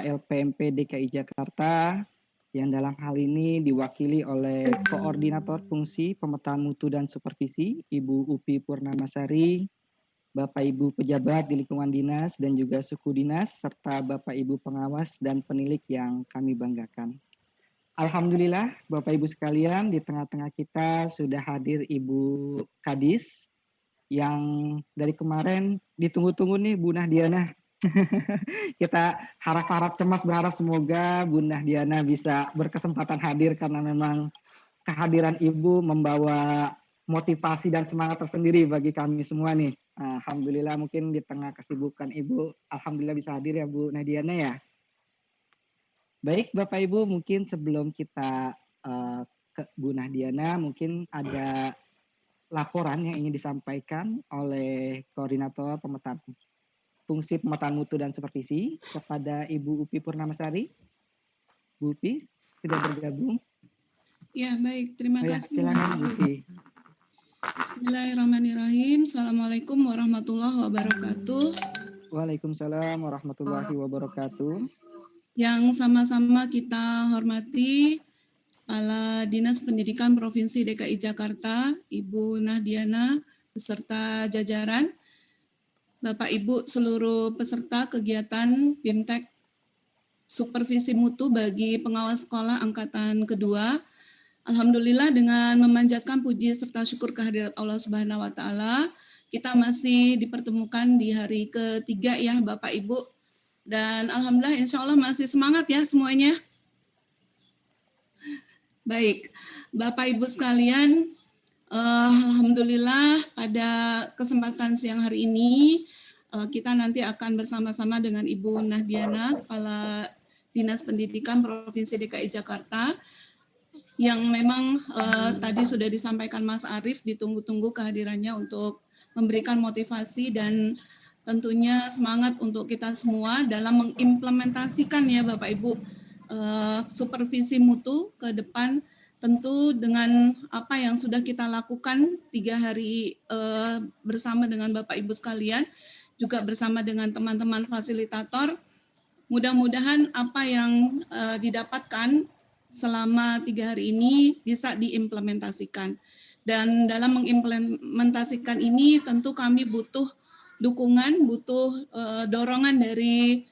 LPMP DKI Jakarta yang dalam hal ini diwakili oleh Koordinator Fungsi Pemetaan Mutu dan Supervisi, Ibu Upi Purnamasari, Bapak Ibu pejabat di lingkungan dinas dan juga suku dinas, serta Bapak Ibu pengawas dan penilik yang kami banggakan. Alhamdulillah Bapak Ibu sekalian, di tengah-tengah kita sudah hadir Ibu Kadis yang dari kemarin ditunggu-tunggu nih Bu Nahdiana. Kita harap-harap cemas berharap semoga Bu Nahdiana bisa berkesempatan hadir karena memang kehadiran Ibu membawa motivasi dan semangat tersendiri bagi kami semua nih. Alhamdulillah mungkin di tengah kesibukan Ibu, alhamdulillah bisa hadir ya Bu Nahdiana ya. Baik Bapak Ibu, mungkin sebelum kita ke Bu Nahdiana, mungkin ada laporan yang ingin disampaikan oleh Koordinator Pemetaan Fungsi Pemetaan Mutu dan Supervisi kepada Ibu Upi Purnamasari. Bu Upi, sudah bergabung? Ya, baik. Terima kasih. Silakan Bu Upi. Bismillahirrahmanirrahim. Assalamualaikum warahmatullahi wabarakatuh. Waalaikumsalam warahmatullahi wabarakatuh. Yang sama-sama kita hormati Kepala Dinas Pendidikan Provinsi DKI Jakarta, Ibu Nahdiana, beserta jajaran, Bapak Ibu seluruh peserta kegiatan BIMTEK Supervisi Mutu bagi pengawas sekolah angkatan kedua. Alhamdulillah dengan memanjatkan puji serta syukur kehadirat Allah Subhanahu wa taala, kita masih dipertemukan di hari ketiga ya Bapak Ibu. Dan alhamdulillah insya Allah masih semangat ya semuanya. Baik, Bapak Ibu sekalian, alhamdulillah pada kesempatan siang hari ini kita nanti akan bersama-sama dengan Ibu Nahdiana, Kepala Dinas Pendidikan Provinsi DKI Jakarta, yang memang tadi sudah disampaikan Mas Arief, ditunggu-tunggu kehadirannya untuk memberikan motivasi dan tentunya semangat untuk kita semua dalam mengimplementasikan ya Bapak Ibu supervisi mutu ke depan, tentu dengan apa yang sudah kita lakukan 3 hari bersama dengan Bapak Ibu sekalian, juga bersama dengan teman-teman fasilitator. Mudah-mudahan apa yang didapatkan selama 3 hari ini bisa diimplementasikan. Dan dalam mengimplementasikan ini tentu kami butuh dukungan, butuh dorongan dari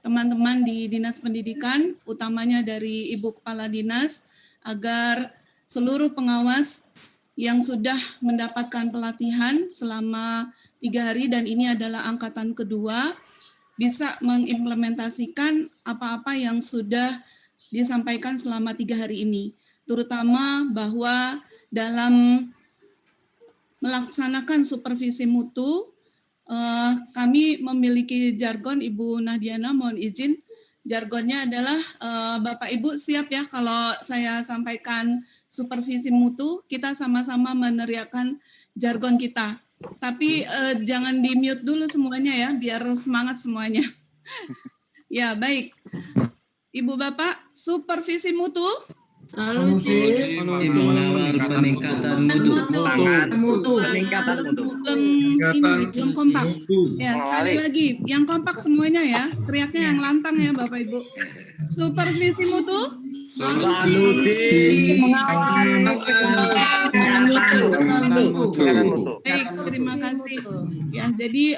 teman-teman di Dinas Pendidikan, utamanya dari Ibu Kepala Dinas, agar seluruh pengawas yang sudah mendapatkan pelatihan selama 3 hari, dan ini adalah angkatan kedua, bisa mengimplementasikan apa-apa yang sudah disampaikan selama 3 hari ini, terutama bahwa dalam melaksanakan supervisi mutu, kami memiliki jargon. Ibu Nahdiana, mohon izin, jargonnya adalah Bapak Ibu siap ya kalau saya sampaikan supervisi mutu, kita sama-sama meneriakkan jargon kita. Tapi jangan di-mute dulu semuanya ya, biar semangat semuanya. Ya, baik. Ibu Bapak, supervisi mutu. Solusi mengawal peningkatan mutu. Belum kompak. Ya, sekali lagi, yang kompak semuanya ya, teriaknya yang lantang ya Bapak Ibu. Supervisi mutu. Solusi mengawal mutu. Baik, terima kasih. Ya, jadi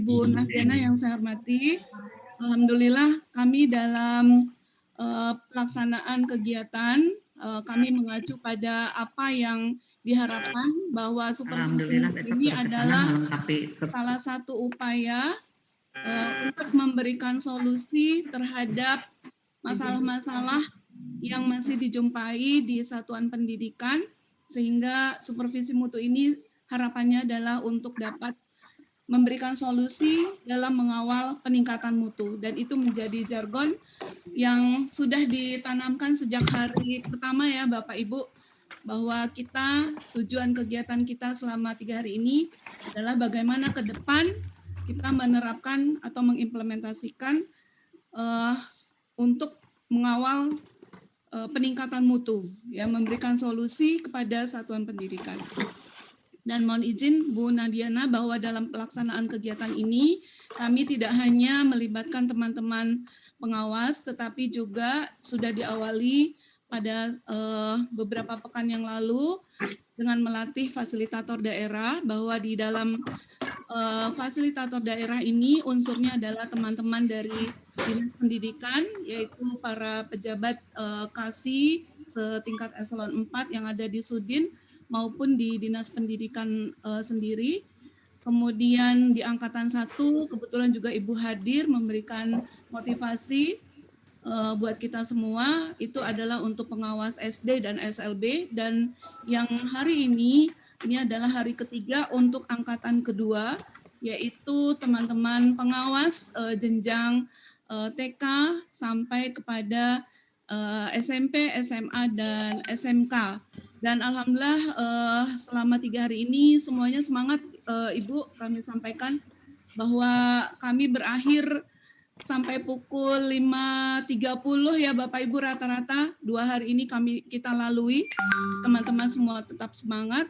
Ibu Nahdiana yang saya hormati, alhamdulillah kami dalam pelaksanaan kegiatan kami mengacu pada apa yang diharapkan, bahwa supervisi ini adalah salah satu upaya untuk memberikan solusi terhadap masalah-masalah yang masih dijumpai di satuan pendidikan, sehingga supervisi mutu ini harapannya adalah untuk dapat memberikan solusi dalam mengawal peningkatan mutu, dan itu menjadi jargon yang sudah ditanamkan sejak hari pertama ya Bapak Ibu, bahwa kita, tujuan kegiatan kita selama 3 hari ini adalah bagaimana ke depan kita menerapkan atau mengimplementasikan untuk mengawal peningkatan mutu, ya, memberikan solusi kepada satuan pendidikan. Dan mohon izin Bu Nahdiana bahwa dalam pelaksanaan kegiatan ini kami tidak hanya melibatkan teman-teman pengawas, tetapi juga sudah diawali pada beberapa pekan yang lalu dengan melatih fasilitator daerah, bahwa di dalam fasilitator daerah ini unsurnya adalah teman-teman dari Dinas Pendidikan, yaitu para pejabat KASI setingkat eselon 4 yang ada di Sudin maupun di Dinas Pendidikan sendiri. Kemudian di Angkatan 1 kebetulan juga Ibu hadir memberikan motivasi buat kita semua, itu adalah untuk pengawas SD dan SLB, dan yang hari ini adalah hari ketiga untuk angkatan kedua, yaitu teman-teman pengawas jenjang TK sampai kepada SMP, SMA, dan SMK. Dan alhamdulillah selama 3 hari ini semuanya semangat, Ibu. Kami sampaikan bahwa kami berakhir sampai pukul 5.30 ya Bapak Ibu, rata-rata 2 hari ini kita lalui. Teman-teman semua tetap semangat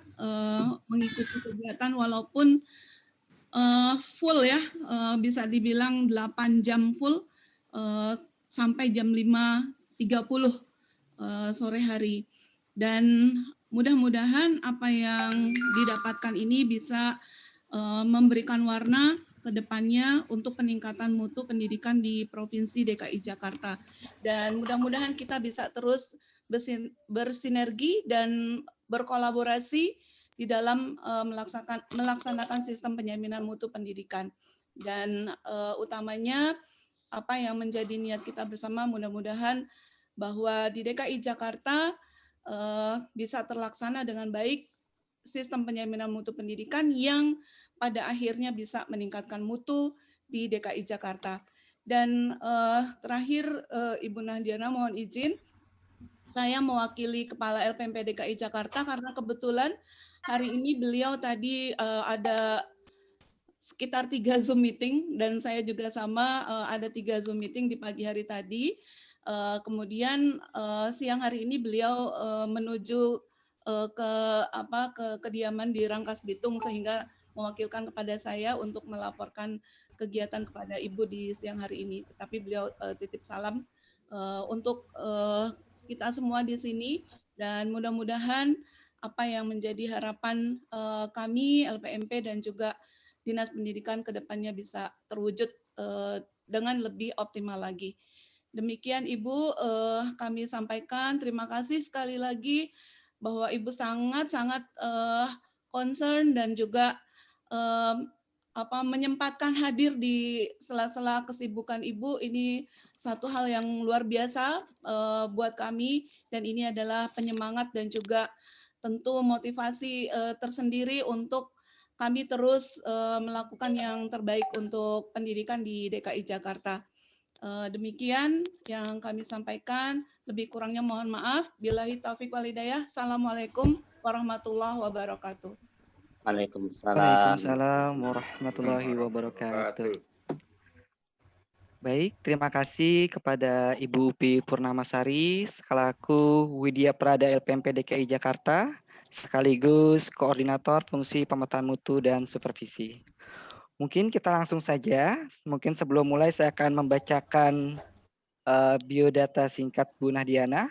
mengikuti kegiatan walaupun full ya, bisa dibilang 8 jam full sampai jam 5.30 sore hari. Dan mudah-mudahan apa yang didapatkan ini bisa memberikan warna ke depannya untuk peningkatan mutu pendidikan di Provinsi DKI Jakarta. Dan mudah-mudahan kita bisa terus bersinergi dan berkolaborasi di dalam melaksanakan sistem penjaminan mutu pendidikan. Dan utamanya apa yang menjadi niat kita bersama, mudah-mudahan bahwa di DKI Jakarta bisa terlaksana dengan baik sistem penjaminan mutu pendidikan yang pada akhirnya bisa meningkatkan mutu di DKI Jakarta. Dan terakhir Ibu Nahdiana, mohon izin saya mewakili Kepala LPMP DKI Jakarta karena kebetulan hari ini beliau tadi ada sekitar 3 Zoom meeting, dan saya juga sama ada 3 Zoom meeting di pagi hari tadi. Kemudian siang hari ini beliau menuju ke kediaman di Rangkas Bitung, sehingga mewakilkan kepada saya untuk melaporkan kegiatan kepada Ibu di siang hari ini. Tetapi beliau titip salam untuk kita semua di sini, dan mudah-mudahan apa yang menjadi harapan kami LPMP dan juga Dinas Pendidikan ke depannya bisa terwujud dengan lebih optimal lagi. Demikian Ibu, kami sampaikan. Terima kasih sekali lagi bahwa Ibu sangat-sangat concern dan juga menyempatkan hadir di sela-sela kesibukan Ibu. Ini satu hal yang luar biasa buat kami, dan ini adalah penyemangat dan juga tentu motivasi tersendiri untuk kami terus melakukan yang terbaik untuk pendidikan di DKI Jakarta. Demikian yang kami sampaikan, lebih kurangnya mohon maaf. Billahi taufiq wal hidayah. Assalamualaikum warahmatullahi wabarakatuh. Waalaikumsalam warahmatullahi wabarakatuh. Baik, terima kasih kepada Ibu Upi Purnamasari selaku Widya Prada LPMP DKI Jakarta sekaligus Koordinator Fungsi Pemetaan Mutu dan Supervisi. Mungkin kita langsung saja. Mungkin sebelum mulai saya akan membacakan biodata singkat Bu Nahdiana.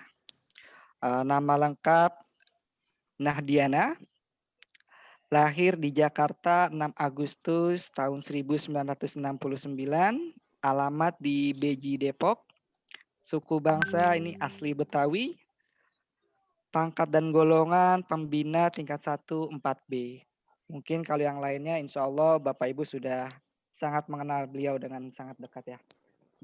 Nama lengkap Nahdiana, lahir di Jakarta 6 Agustus tahun 1969, alamat di Beji, Depok. Suku bangsa ini asli Betawi. Pangkat dan golongan pembina tingkat 1 4B. Mungkin kalau yang lainnya insya Allah Bapak Ibu sudah sangat mengenal beliau dengan sangat dekat ya.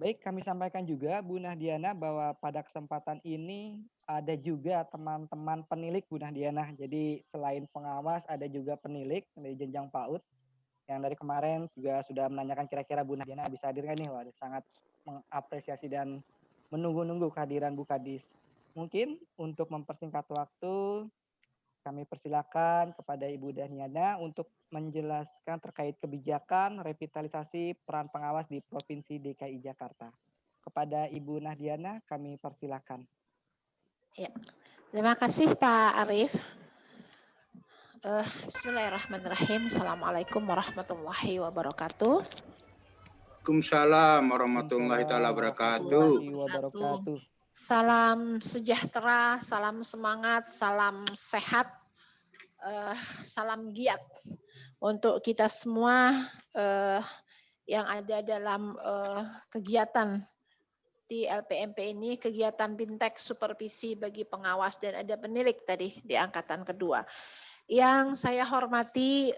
Baik, kami sampaikan juga Bu Nahdiana bahwa pada kesempatan ini ada juga teman-teman penilik Bu Nahdiana. Jadi selain pengawas ada juga penilik dari jenjang PAUD yang dari kemarin juga sudah menanyakan kira-kira Bu Nahdiana bisa hadir kan nih. Wah, sangat mengapresiasi dan menunggu-nunggu kehadiran Bu Kadis. Mungkin untuk mempersingkat waktu kami persilakan kepada Ibu Nahdiana untuk menjelaskan terkait kebijakan revitalisasi peran pengawas di Provinsi DKI Jakarta. Kepada Ibu Nahdiana kami persilakan. Ya, terima kasih Pak Arief. Bismillahirrahmanirrahim. Assalamualaikum warahmatullahi wabarakatuh. Waalaikumsalam warahmatullahi taala wabarakatuh. Wabarakatuh. Salam sejahtera, salam semangat, salam sehat, salam giat untuk kita semua yang ada dalam kegiatan di LPMP ini, kegiatan Bintek Supervisi bagi pengawas dan ada penilik tadi di angkatan kedua. Yang saya hormati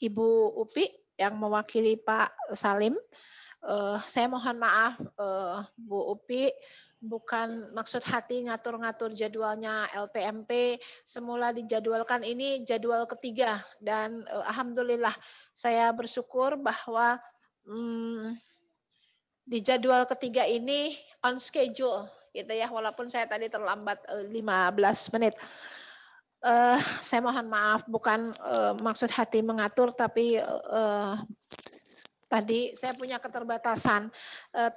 Ibu Upi yang mewakili Pak Salim. Saya mohon maaf Bu Upi, bukan maksud hati ngatur-ngatur jadwalnya LPMP. Semula dijadwalkan ini jadwal ketiga dan alhamdulillah saya bersyukur bahwa di jadwal ketiga ini on schedule gitu ya, walaupun saya tadi terlambat 15 menit. Saya mohon maaf, bukan maksud hati mengatur, tapi tadi saya punya keterbatasan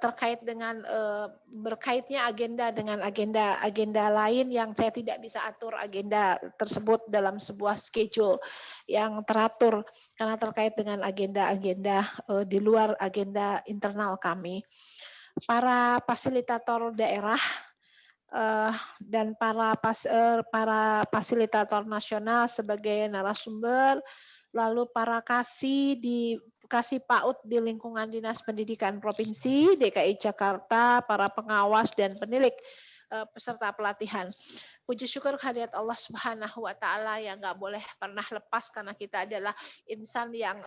terkait dengan berkaitnya agenda dengan agenda lain yang saya tidak bisa atur agenda tersebut dalam sebuah schedule yang teratur karena terkait dengan agenda-agenda di luar agenda internal kami. Para fasilitator daerah dan para fasilitator nasional sebagai narasumber, lalu para kasih PAUD di lingkungan Dinas Pendidikan Provinsi DKI Jakarta, para pengawas dan penilik peserta pelatihan. Puji syukur kehadirat Allah Subhanahu wa Ta'ala yang nggak boleh pernah lepas karena kita adalah insan yang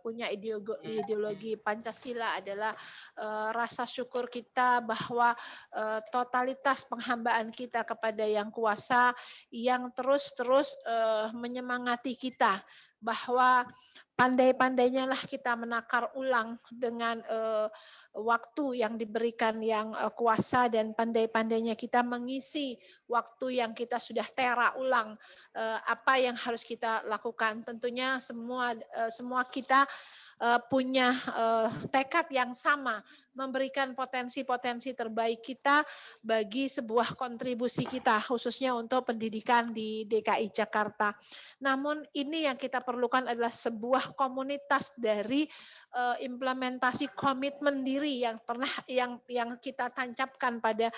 punya ideologi Pancasila adalah rasa syukur kita bahwa totalitas penghambaan kita kepada Yang Kuasa yang terus-terus menyemangati kita bahwa pandai-pandainya lah kita menakar ulang dengan waktu yang diberikan Yang Kuasa dan pandai-pandainya kita mengisi waktu yang kita sudah tera ulang apa yang harus kita lakukan. Tentunya semua kita punya tekad yang sama memberikan potensi-potensi terbaik kita bagi sebuah kontribusi kita khususnya untuk pendidikan di DKI Jakarta. Namun ini yang kita perlukan adalah sebuah komunitas dari implementasi komitmen diri yang kita tancapkan pada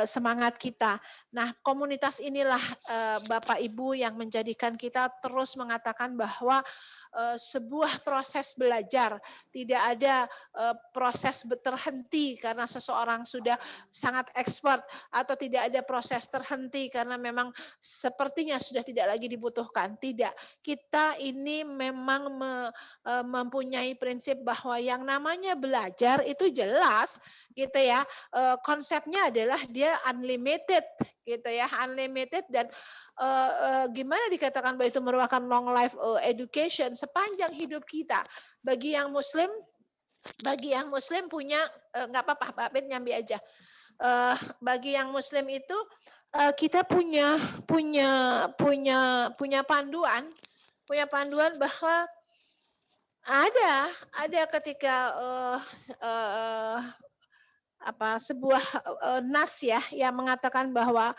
semangat kita. Nah, komunitas inilah Bapak Ibu yang menjadikan kita terus mengatakan bahwa sebuah proses belajar tidak ada proses terhenti karena seseorang sudah sangat expert atau tidak ada proses terhenti karena memang sepertinya sudah tidak lagi dibutuhkan. Tidak, kita ini memang mempunyai prinsip bahwa yang namanya belajar itu jelas gitu ya, konsepnya adalah dia unlimited gitu ya, unlimited dan gimana dikatakan bahwa itu merupakan long life education sepanjang hidup kita. Bagi yang muslim punya nggak apa-apa, Pak Ben nyambi aja. Bagi yang muslim itu kita punya panduan bahwa ada ketika sebuah nas ya yang mengatakan bahwa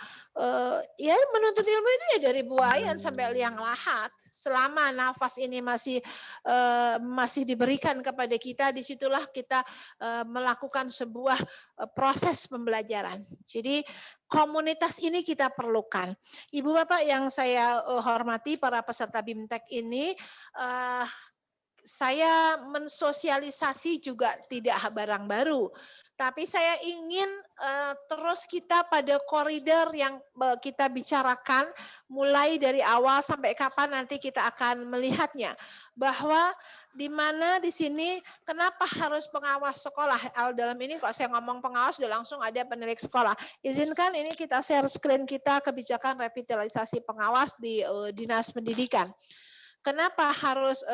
ya menuntut ilmu itu ya dari buayan sampai liang lahat. Selama nafas ini masih diberikan kepada kita, disitulah kita melakukan sebuah proses pembelajaran. Jadi komunitas ini kita perlukan. Ibu Bapak yang saya hormati, para peserta BIMTEK ini, saya mensosialisasi juga tidak barang baru, tapi saya ingin terus kita pada koridor yang kita bicarakan mulai dari awal sampai kapan nanti kita akan melihatnya, bahwa di mana di sini kenapa harus pengawas sekolah. Dalam ini kok saya ngomong pengawas sudah langsung ada penilik sekolah. Izinkan ini kita share screen kita kebijakan revitalisasi pengawas di Dinas Pendidikan. Kenapa harus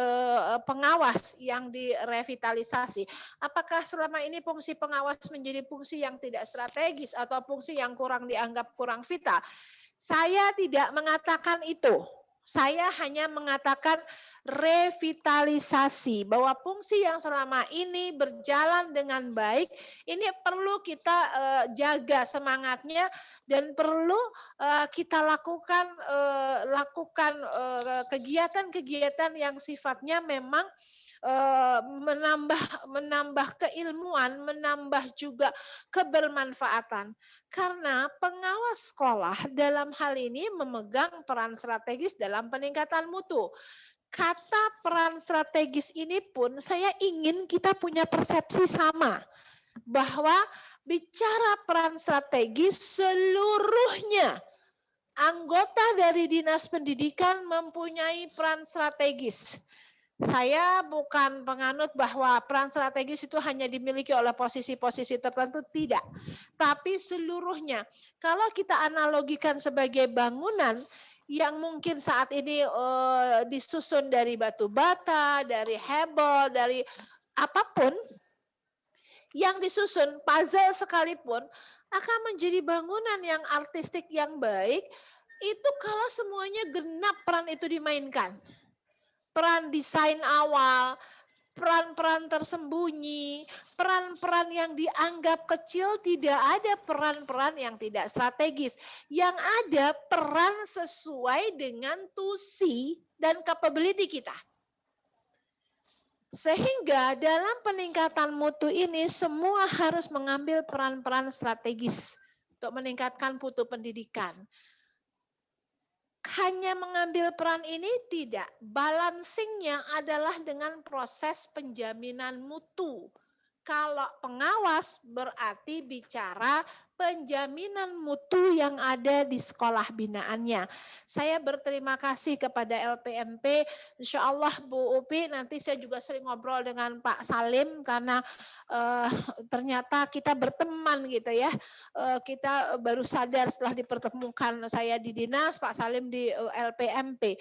pengawas yang direvitalisasi? Apakah selama ini fungsi pengawas menjadi fungsi yang tidak strategis atau fungsi yang dianggap kurang vital? Saya tidak mengatakan itu. Saya hanya mengatakan revitalisasi, bahwa fungsi yang selama ini berjalan dengan baik, ini perlu kita jaga semangatnya dan perlu kita lakukan kegiatan-kegiatan yang sifatnya memang menambah keilmuan, menambah juga kebermanfaatan. Karena pengawas sekolah dalam hal ini memegang peran strategis dalam peningkatan mutu. Kata peran strategis ini pun saya ingin kita punya persepsi sama, bahwa bicara peran strategis seluruhnya anggota dari Dinas Pendidikan mempunyai peran strategis. Saya bukan penganut bahwa peran strategis itu hanya dimiliki oleh posisi-posisi tertentu, tidak. Tapi seluruhnya. Kalau kita analogikan sebagai bangunan yang mungkin saat ini disusun dari batu bata, dari hebel, dari apapun yang disusun, puzzle sekalipun, akan menjadi bangunan yang artistik yang baik, itu kalau semuanya genap peran itu dimainkan. Peran desain awal, peran-peran tersembunyi, peran-peran yang dianggap kecil, tidak ada peran-peran yang tidak strategis. Yang ada peran sesuai dengan tusi dan capability kita. Sehingga dalam peningkatan mutu ini semua harus mengambil peran-peran strategis untuk meningkatkan mutu pendidikan. Hanya mengambil peran ini tidak. Balancingnya adalah dengan proses penjaminan mutu. Kalau pengawas berarti bicara penjaminan mutu yang ada di sekolah binaannya. Saya berterima kasih kepada LPMP. Insya Allah Bu Upi, nanti saya juga sering ngobrol dengan Pak Salim karena ternyata kita berteman gitu ya. Kita baru sadar setelah dipertemukan saya di dinas, Pak Salim di LPMP.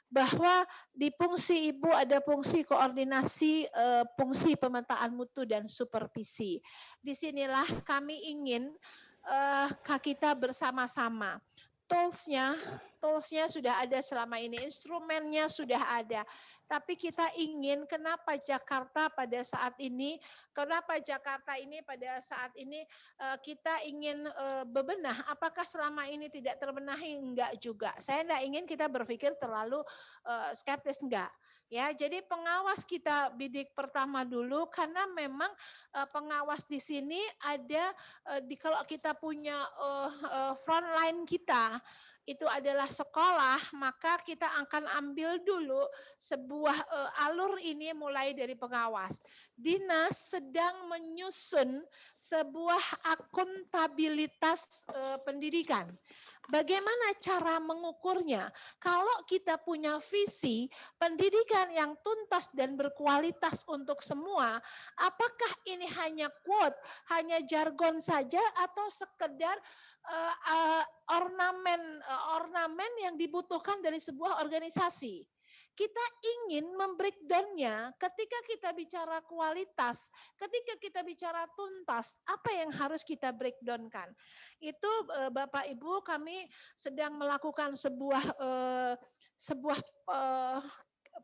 Bahwa di fungsi Ibu ada fungsi koordinasi, fungsi pemetaan mutu dan supervisi. Disinilah kami ingin kita bersama-sama. Toolsnya sudah ada selama ini, instrumennya sudah ada. Tapi kita ingin kenapa Jakarta pada saat ini kita ingin bebenah. Apakah selama ini tidak terbenahi? Enggak juga. Saya enggak ingin kita berpikir terlalu skeptis, enggak. Ya, jadi pengawas kita bidik pertama dulu karena memang pengawas di sini ada kalau kita punya frontline kita itu adalah sekolah, maka kita akan ambil dulu sebuah alur ini mulai dari pengawas. Dinas sedang menyusun sebuah akuntabilitas pendidikan. Bagaimana cara mengukurnya? Kalau kita punya visi pendidikan yang tuntas dan berkualitas untuk semua, apakah ini hanya quote, hanya jargon saja atau sekedar ornamen yang dibutuhkan dari sebuah organisasi? Kita ingin membreakdown-nya ketika kita bicara kualitas, ketika kita bicara tuntas, apa yang harus kita breakdown-kan? Itu Bapak Ibu, kami sedang melakukan sebuah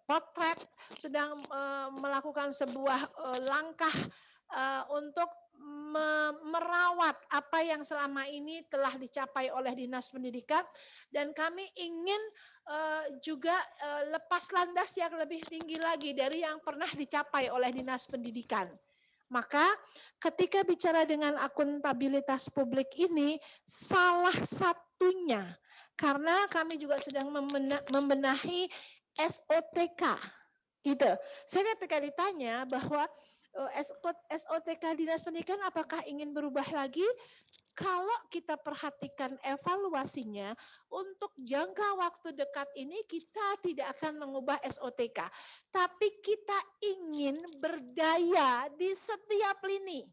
potret, sedang melakukan sebuah langkah untuk merawat apa yang selama ini telah dicapai oleh Dinas Pendidikan, dan kami ingin juga lepas landas yang lebih tinggi lagi dari yang pernah dicapai oleh Dinas Pendidikan. Maka ketika bicara dengan akuntabilitas publik ini, salah satunya karena kami juga sedang membenahi SOTK gitu. Saya ketika ditanya bahwa SOTK Dinas Pendidikan apakah ingin berubah lagi? Kalau kita perhatikan evaluasinya, untuk jangka waktu dekat ini kita tidak akan mengubah SOTK, tapi kita ingin berdaya di setiap lini.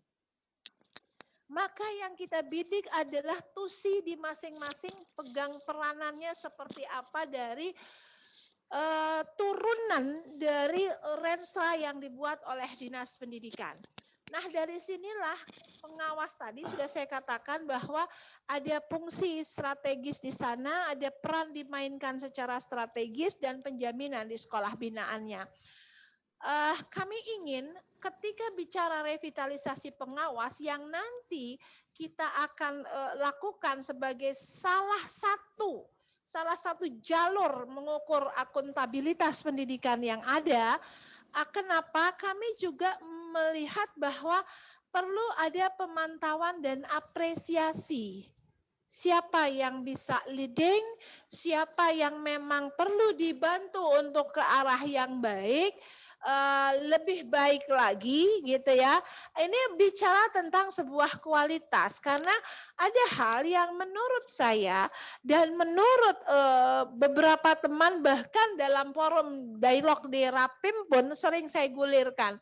Maka yang kita bidik adalah tusi di masing-masing pegang peranannya seperti apa dari turunan dari Renstra yang dibuat oleh Dinas Pendidikan. Nah, dari sinilah pengawas tadi sudah saya katakan bahwa ada fungsi strategis di sana, ada peran dimainkan secara strategis dan penjaminan di sekolah binaannya. Kami ingin ketika bicara revitalisasi pengawas yang nanti kita akan lakukan sebagai salah satu jalur mengukur akuntabilitas pendidikan yang ada. Kenapa? Kami juga melihat bahwa perlu ada pemantauan dan apresiasi. Siapa yang bisa leading, siapa yang memang perlu dibantu untuk ke arah yang baik, lebih baik lagi gitu ya. Ini bicara tentang sebuah kualitas karena ada hal yang menurut saya dan menurut beberapa teman bahkan dalam forum dialog di Rapim pun sering saya gulirkan.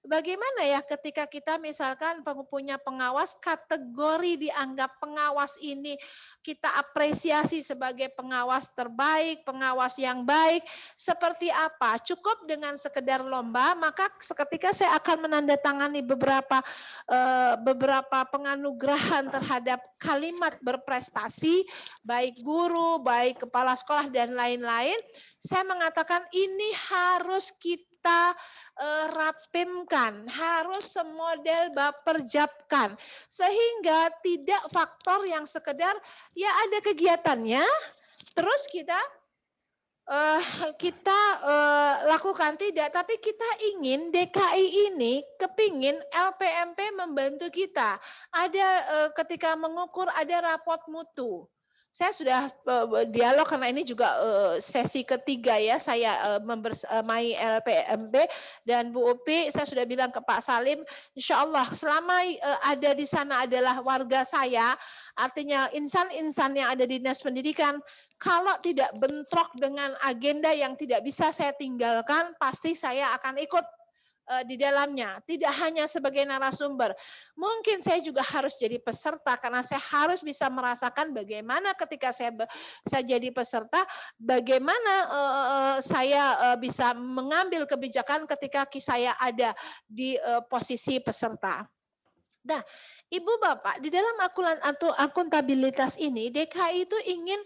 Bagaimana ya ketika kita misalkan punya pengawas, kategori dianggap pengawas ini kita apresiasi sebagai pengawas terbaik, pengawas yang baik, seperti apa? Cukup dengan sekedar lomba, maka ketika saya akan menandatangani beberapa penganugerahan terhadap kalimat berprestasi, baik guru, baik kepala sekolah dan lain-lain, saya mengatakan ini harus kita rapimkan, harus semodel baperjapkan, sehingga tidak faktor yang sekedar ya ada kegiatannya, terus kita lakukan tidak, tapi kita ingin DKI ini kepingin LPMP membantu kita. Ada ketika mengukur ada raport mutu. Saya sudah dialog karena ini juga sesi ketiga ya saya membersamai LPMP dan Bu Upi, saya sudah bilang ke Pak Salim, insya Allah selama ada di sana adalah warga saya, artinya insan-insan yang ada di Dinas Pendidikan, kalau tidak bentrok dengan agenda yang tidak bisa saya tinggalkan, pasti saya akan ikut di dalamnya, tidak hanya sebagai narasumber. Mungkin saya juga harus jadi peserta karena saya harus bisa merasakan bagaimana ketika saya jadi peserta, bagaimana saya bisa mengambil kebijakan ketika saya ada di posisi peserta. Nah, Ibu Bapak, di dalam akuntabilitas ini, DKI itu ingin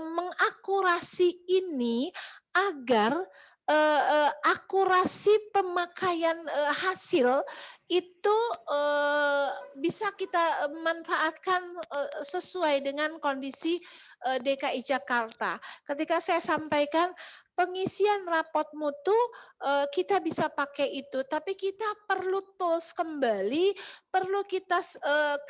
mengakurasi ini agar akurasi pemakaian hasil itu bisa kita manfaatkan sesuai dengan kondisi DKI Jakarta. Ketika saya sampaikan pengisian raport mutu kita bisa pakai itu, tapi kita perlu tools kembali, perlu kita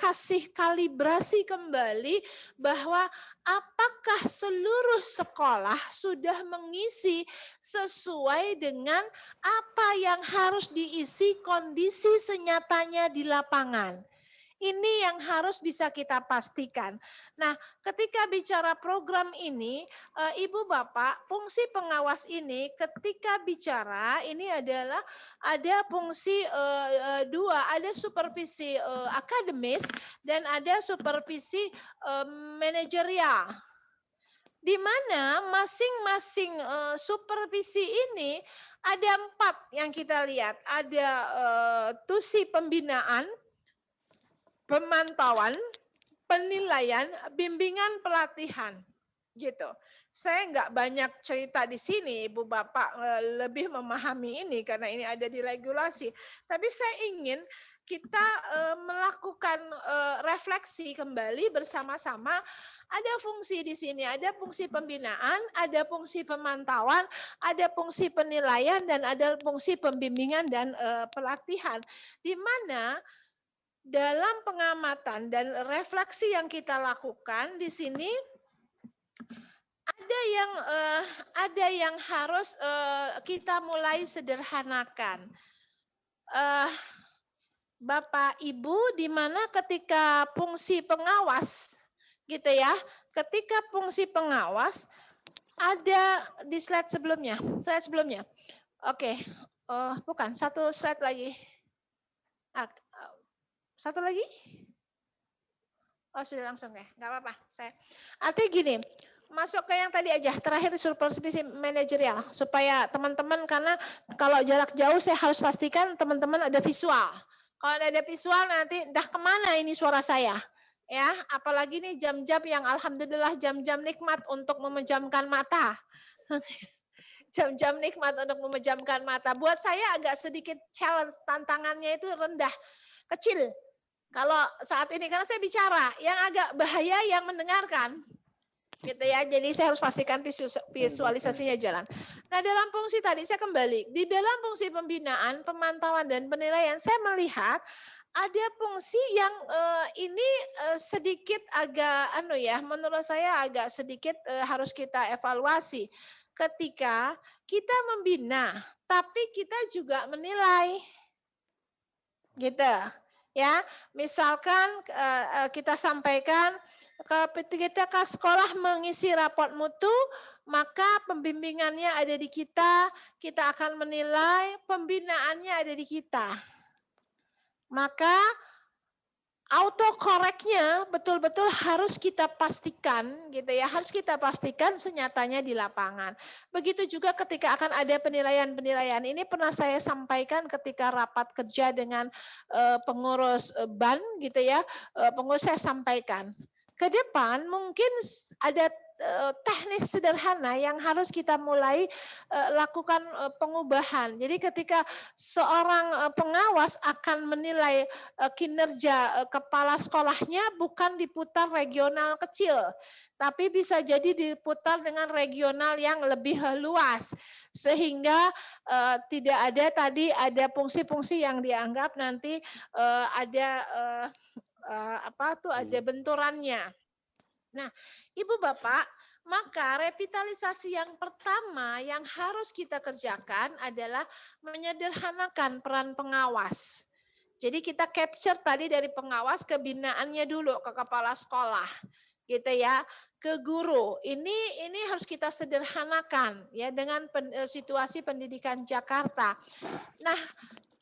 kasih kalibrasi kembali bahwa apakah seluruh sekolah sudah mengisi sesuai dengan apa yang harus diisi kondisi senyatanya di lapangan. Ini yang harus bisa kita pastikan. Nah, ketika bicara program ini, Ibu Bapak, fungsi pengawas ini ketika bicara ini adalah ada fungsi dua, ada supervisi akademis dan ada supervisi manajerial. Di mana masing-masing supervisi ini ada 4 yang kita lihat. Ada tusi pembinaan, pemantauan, penilaian, bimbingan, pelatihan, gitu. Saya nggak banyak cerita di sini, Ibu Bapak lebih memahami ini karena ini ada di regulasi. Tapi saya ingin kita melakukan refleksi kembali bersama-sama. Ada fungsi di sini, ada fungsi pembinaan, ada fungsi pemantauan, ada fungsi penilaian, dan ada fungsi pembimbingan dan pelatihan. Di mana dalam pengamatan dan refleksi yang kita lakukan di sini ada yang harus kita mulai sederhanakan. Bapak Ibu, di mana ketika fungsi pengawas gitu ya, ketika fungsi pengawas ada di slide sebelumnya. Oke, bukan, satu slide lagi. Satu lagi? Oh, sudah langsung ya, nggak apa-apa. Artinya gini, masuk ke yang tadi aja, terakhir supervisi manajerial, supaya teman-teman, karena kalau jarak jauh saya harus pastikan teman-teman ada visual. Kalau ada visual nanti entah kemana ini suara saya. Ya, apalagi nih jam-jam yang alhamdulillah jam-jam nikmat untuk memejamkan mata. Jam-jam nikmat untuk memejamkan mata. Buat saya agak sedikit challenge, tantangannya itu rendah, kecil. Kalau saat ini karena saya bicara, yang agak bahaya yang mendengarkan. Gitu ya. Jadi saya harus pastikan visualisasinya jalan. Nah, dalam fungsi tadi saya kembali, di dalam fungsi pembinaan, pemantauan dan penilaian saya melihat ada fungsi yang ini sedikit agak menurut saya agak sedikit harus kita evaluasi. Ketika kita membina, tapi kita juga menilai. Gitu. Ya, misalkan kita sampaikan ketika sekolah mengisi raport mutu, maka pembimbingannya ada di kita akan menilai, pembinaannya ada di kita. Maka autokoreknya betul-betul harus kita pastikan gitu ya, harus kita pastikan senyatanya di lapangan. Begitu juga ketika akan ada penilaian-penilaian. Ini pernah saya sampaikan ketika rapat kerja dengan pengurus BAN gitu ya, pengurus saya sampaikan. Ke depan mungkin ada teknis sederhana yang harus kita mulai lakukan pengubahan. Jadi ketika seorang pengawas akan menilai kinerja kepala sekolahnya bukan diputar regional kecil, tapi bisa jadi diputar dengan regional yang lebih luas, sehingga tidak ada fungsi-fungsi yang dianggap nanti ada benturannya. Nah, Ibu Bapak, maka revitalisasi yang pertama yang harus kita kerjakan adalah menyederhanakan peran pengawas. Jadi kita capture tadi dari pengawas ke binaannya dulu, ke kepala sekolah, gitu ya, ke guru. Ini harus kita sederhanakan ya dengan situasi pendidikan Jakarta. Nah,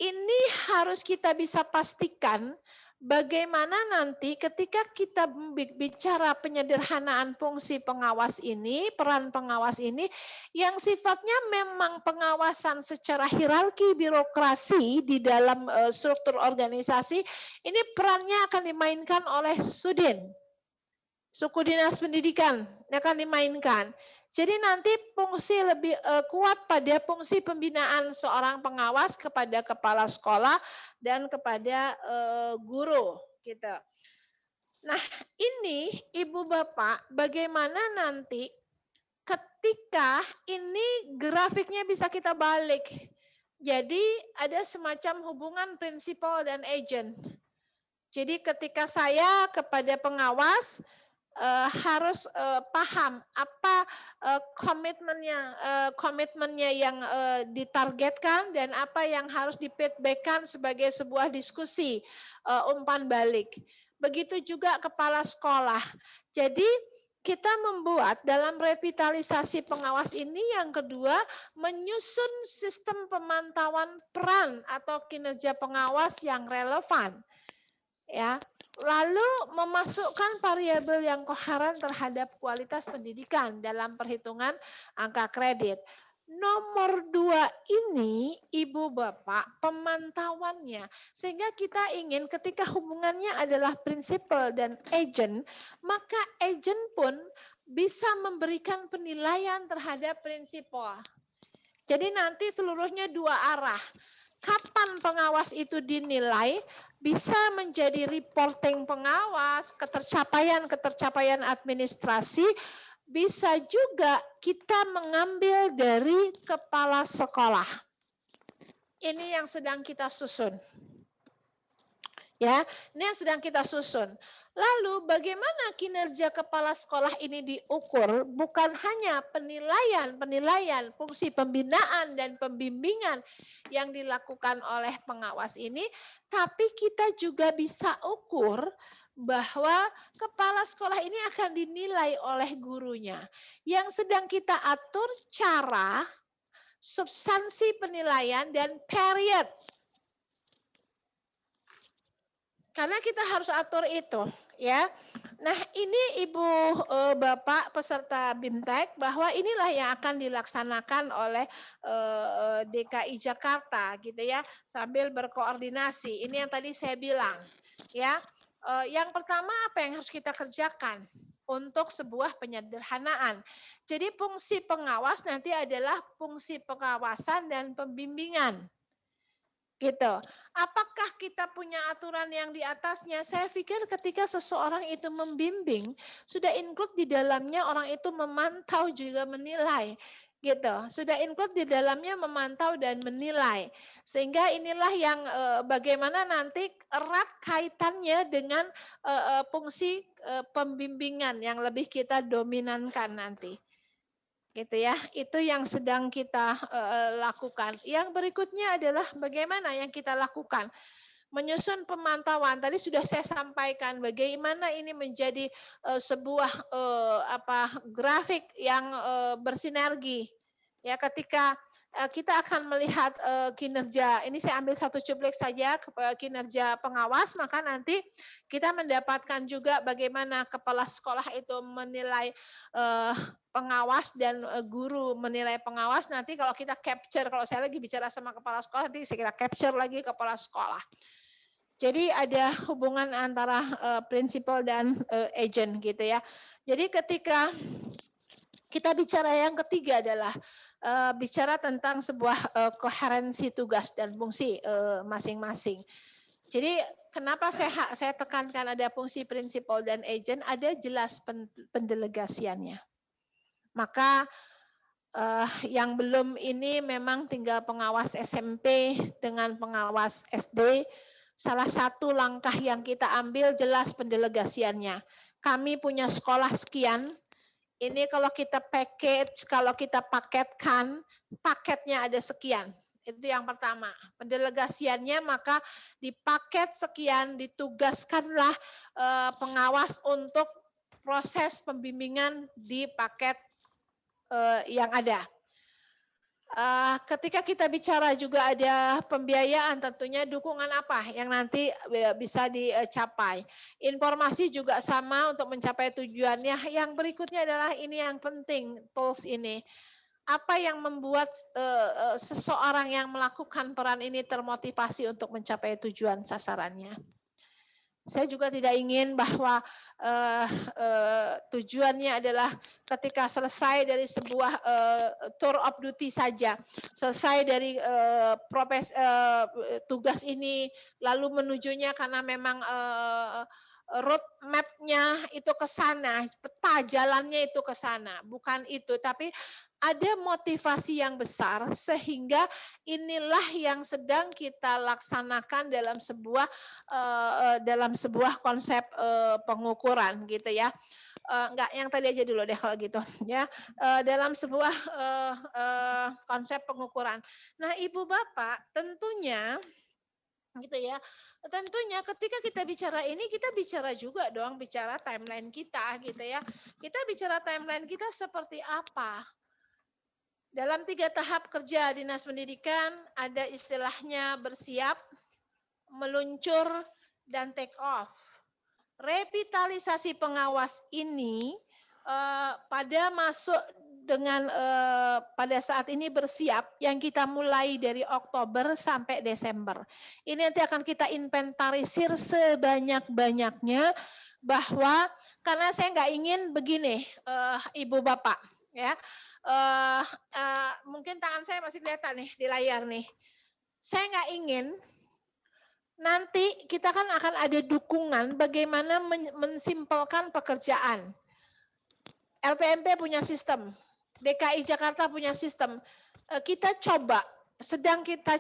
ini harus kita bisa pastikan bagaimana nanti ketika kita bicara penyederhanaan fungsi pengawas ini, peran pengawas ini, yang sifatnya memang pengawasan secara hierarki birokrasi di dalam struktur organisasi, ini perannya akan dimainkan oleh Sudin, suku dinas pendidikan akan dimainkan. Jadi nanti fungsi lebih kuat pada fungsi pembinaan seorang pengawas kepada kepala sekolah dan kepada guru gitu. Nah, ini Ibu Bapak bagaimana nanti ketika ini grafiknya bisa kita balik. Jadi ada semacam hubungan prinsipal dan agent. Jadi ketika saya kepada pengawas harus paham apa komitmennya yang ditargetkan dan apa yang harus di-feedback-kan sebagai sebuah diskusi umpan balik. Begitu juga kepala sekolah. Jadi kita membuat dalam revitalisasi pengawas ini yang kedua menyusun sistem pemantauan peran atau kinerja pengawas yang relevan. Ya, lalu memasukkan variabel yang koheren terhadap kualitas pendidikan dalam perhitungan angka kredit. Nomor 2 ini, Ibu Bapak, pemantauannya. Sehingga kita ingin ketika hubungannya adalah prinsipal dan agent, maka agent pun bisa memberikan penilaian terhadap prinsipal. Jadi nanti seluruhnya dua arah. Kapan pengawas itu dinilai, bisa menjadi reporting pengawas, ketercapaian administrasi, bisa juga kita mengambil dari kepala sekolah. Ini yang sedang kita susun. Ya, ini yang sedang kita susun. Lalu bagaimana kinerja kepala sekolah ini diukur? Bukan hanya penilaian fungsi pembinaan dan pembimbingan yang dilakukan oleh pengawas ini, tapi kita juga bisa ukur bahwa kepala sekolah ini akan dinilai oleh gurunya. Yang sedang kita atur cara, substansi penilaian, dan period. Karena kita harus atur itu, ya. Nah, ini Ibu Bapak peserta BIMTEK bahwa inilah yang akan dilaksanakan oleh DKI Jakarta gitu ya, sambil berkoordinasi. Ini yang tadi saya bilang ya. Yang pertama apa yang harus kita kerjakan untuk sebuah penyederhanaan. Jadi fungsi pengawas nanti adalah fungsi pengawasan dan pembimbingan. Gitu. Apakah kita punya aturan yang di atasnya? Saya pikir ketika seseorang itu membimbing, sudah include di dalamnya orang itu memantau juga menilai. Gitu. Sudah include di dalamnya memantau dan menilai. Sehingga inilah yang bagaimana nanti erat kaitannya dengan fungsi pembimbingan yang lebih kita dominankan nanti. Gitu ya, itu yang sedang kita lakukan. Yang berikutnya adalah bagaimana yang kita lakukan. Menyusun pemantauan, tadi sudah saya sampaikan bagaimana ini menjadi sebuah grafik yang bersinergi. Ya, ketika kita akan melihat kinerja, ini saya ambil satu cuplikan saja kinerja pengawas, maka nanti kita mendapatkan juga bagaimana kepala sekolah itu menilai pengawas dan guru menilai pengawas. Nanti kalau kita capture, kalau saya lagi bicara sama kepala sekolah, nanti saya kira capture lagi kepala sekolah. Jadi ada hubungan antara prinsipal dan agent gitu ya. Jadi ketika kita bicara yang ketiga adalah bicara tentang sebuah koherensi tugas dan fungsi masing-masing. Jadi kenapa saya tekankan ada fungsi prinsipal dan agent, ada jelas pendelegasiannya. Maka yang belum ini memang tinggal pengawas SMP dengan pengawas SD. Salah satu langkah yang kita ambil jelas pendelegasiannya. Kami punya sekolah sekian. Ini kalau kita package, kalau kita paketkan, paketnya ada sekian. Itu yang pertama. Pendelegasiannya maka dipaket sekian, ditugaskanlah pengawas untuk proses pembimbingan di paket yang ada. Ketika kita bicara juga ada pembiayaan, tentunya dukungan apa yang nanti bisa dicapai. Informasi juga sama untuk mencapai tujuannya. Yang berikutnya adalah ini yang penting, tools ini. Apa yang membuat seseorang yang melakukan peran ini termotivasi untuk mencapai tujuan sasarannya. Saya juga tidak ingin bahwa tujuannya adalah ketika selesai dari sebuah tour of duty saja, selesai dari tugas ini, lalu menujunya karena memang road map-nya itu ke sana, peta jalannya itu ke sana, bukan itu, tapi ada motivasi yang besar sehingga inilah yang sedang kita laksanakan dalam sebuah konsep pengukuran gitu ya. Enggak, yang tadi aja dulu deh kalau gitu ya. Dalam sebuah konsep pengukuran. Nah, Ibu Bapak, tentunya gitu ya. Tentunya ketika kita bicara ini, kita bicara juga dong, bicara timeline kita gitu ya. Kita bicara timeline kita seperti apa? Dalam 3 tahap kerja Dinas Pendidikan ada istilahnya bersiap, meluncur, dan take off. Revitalisasi pengawas ini pada masuk dengan pada saat ini bersiap yang kita mulai dari Oktober sampai Desember. Ini nanti akan kita inventarisir sebanyak-banyaknya bahwa karena saya nggak ingin begini, Ibu Bapak, ya. Mungkin tangan saya masih kelihatan nih di layar nih. Saya nggak ingin nanti kita kan akan ada dukungan bagaimana mensimpelkan pekerjaan. LPMP punya sistem, DKI Jakarta punya sistem. Kita coba, sedang kita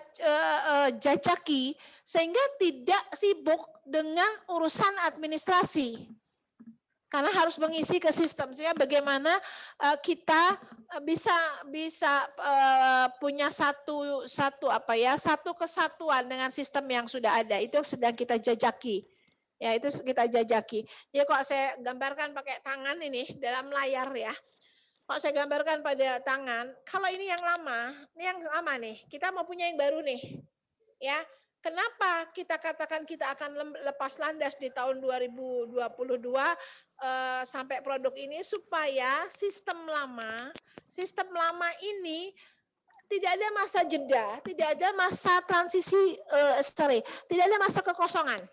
jajaki sehingga tidak sibuk dengan urusan administrasi. Karena harus mengisi ke sistem, sehingga bagaimana kita bisa punya satu kesatuan dengan sistem yang sudah ada. Itu sedang kita jajaki. Ya, itu kita jajaki. Ya, kok saya gambarkan pakai tangan ini dalam layar ya. Kok saya gambarkan pada tangan, kalau ini yang lama nih, kita mau punya yang baru nih. Ya, Kenapa kita katakan kita akan lepas landas di tahun 2022 sampai produk ini, supaya sistem lama ini tidak ada masa jeda, tidak ada masa transisi, tidak ada masa kekosongan.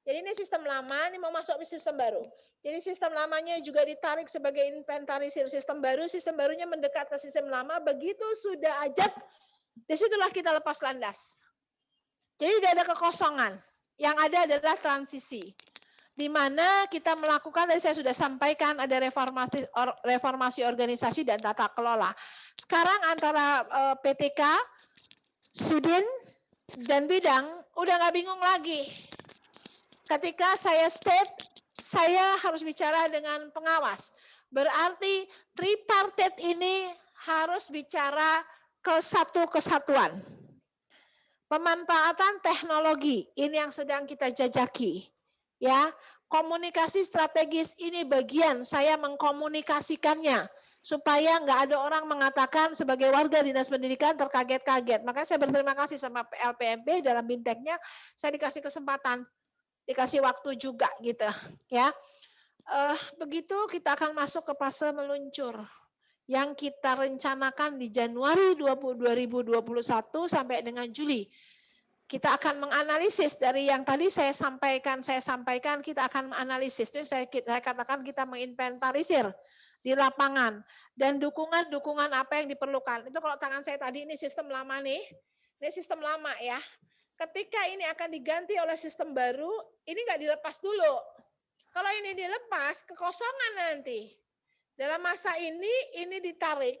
Jadi ini sistem lama, ini mau masuk ke sistem baru. Jadi sistem lamanya juga ditarik sebagai inventarisir sistem barunya mendekat ke sistem lama, begitu sudah ajak, disitulah kita lepas landas. Jadi tidak ada kekosongan, yang ada adalah transisi. Di mana kita melakukan, tadi saya sudah sampaikan, ada reformasi organisasi dan tata kelola. Sekarang antara PTK, Sudin, dan bidang, udah nggak bingung lagi. Ketika saya step, saya harus bicara dengan pengawas. Berarti tripartite ini harus bicara ke satu kesatuan. Pemanfaatan teknologi ini yang sedang kita jajaki, ya. Komunikasi strategis ini bagian saya mengkomunikasikannya supaya nggak ada orang mengatakan sebagai warga dinas pendidikan terkaget-kaget. Makanya saya berterima kasih sama LPMP dalam binteknya, saya dikasih kesempatan, dikasih waktu juga gitu, ya. Begitu kita akan masuk ke fase meluncur yang kita rencanakan di Januari 2021 sampai dengan Juli. Kita akan menganalisis dari yang tadi saya sampaikan, kita akan menganalisis. Ini saya katakan kita menginventarisir di lapangan. Dan dukungan apa yang diperlukan. Itu kalau tangan saya tadi, ini sistem lama nih. Ini sistem lama ya. Ketika ini akan diganti oleh sistem baru, ini nggak dilepas dulu. Kalau ini dilepas, kekosongan nanti. Dalam masa ini ditarik,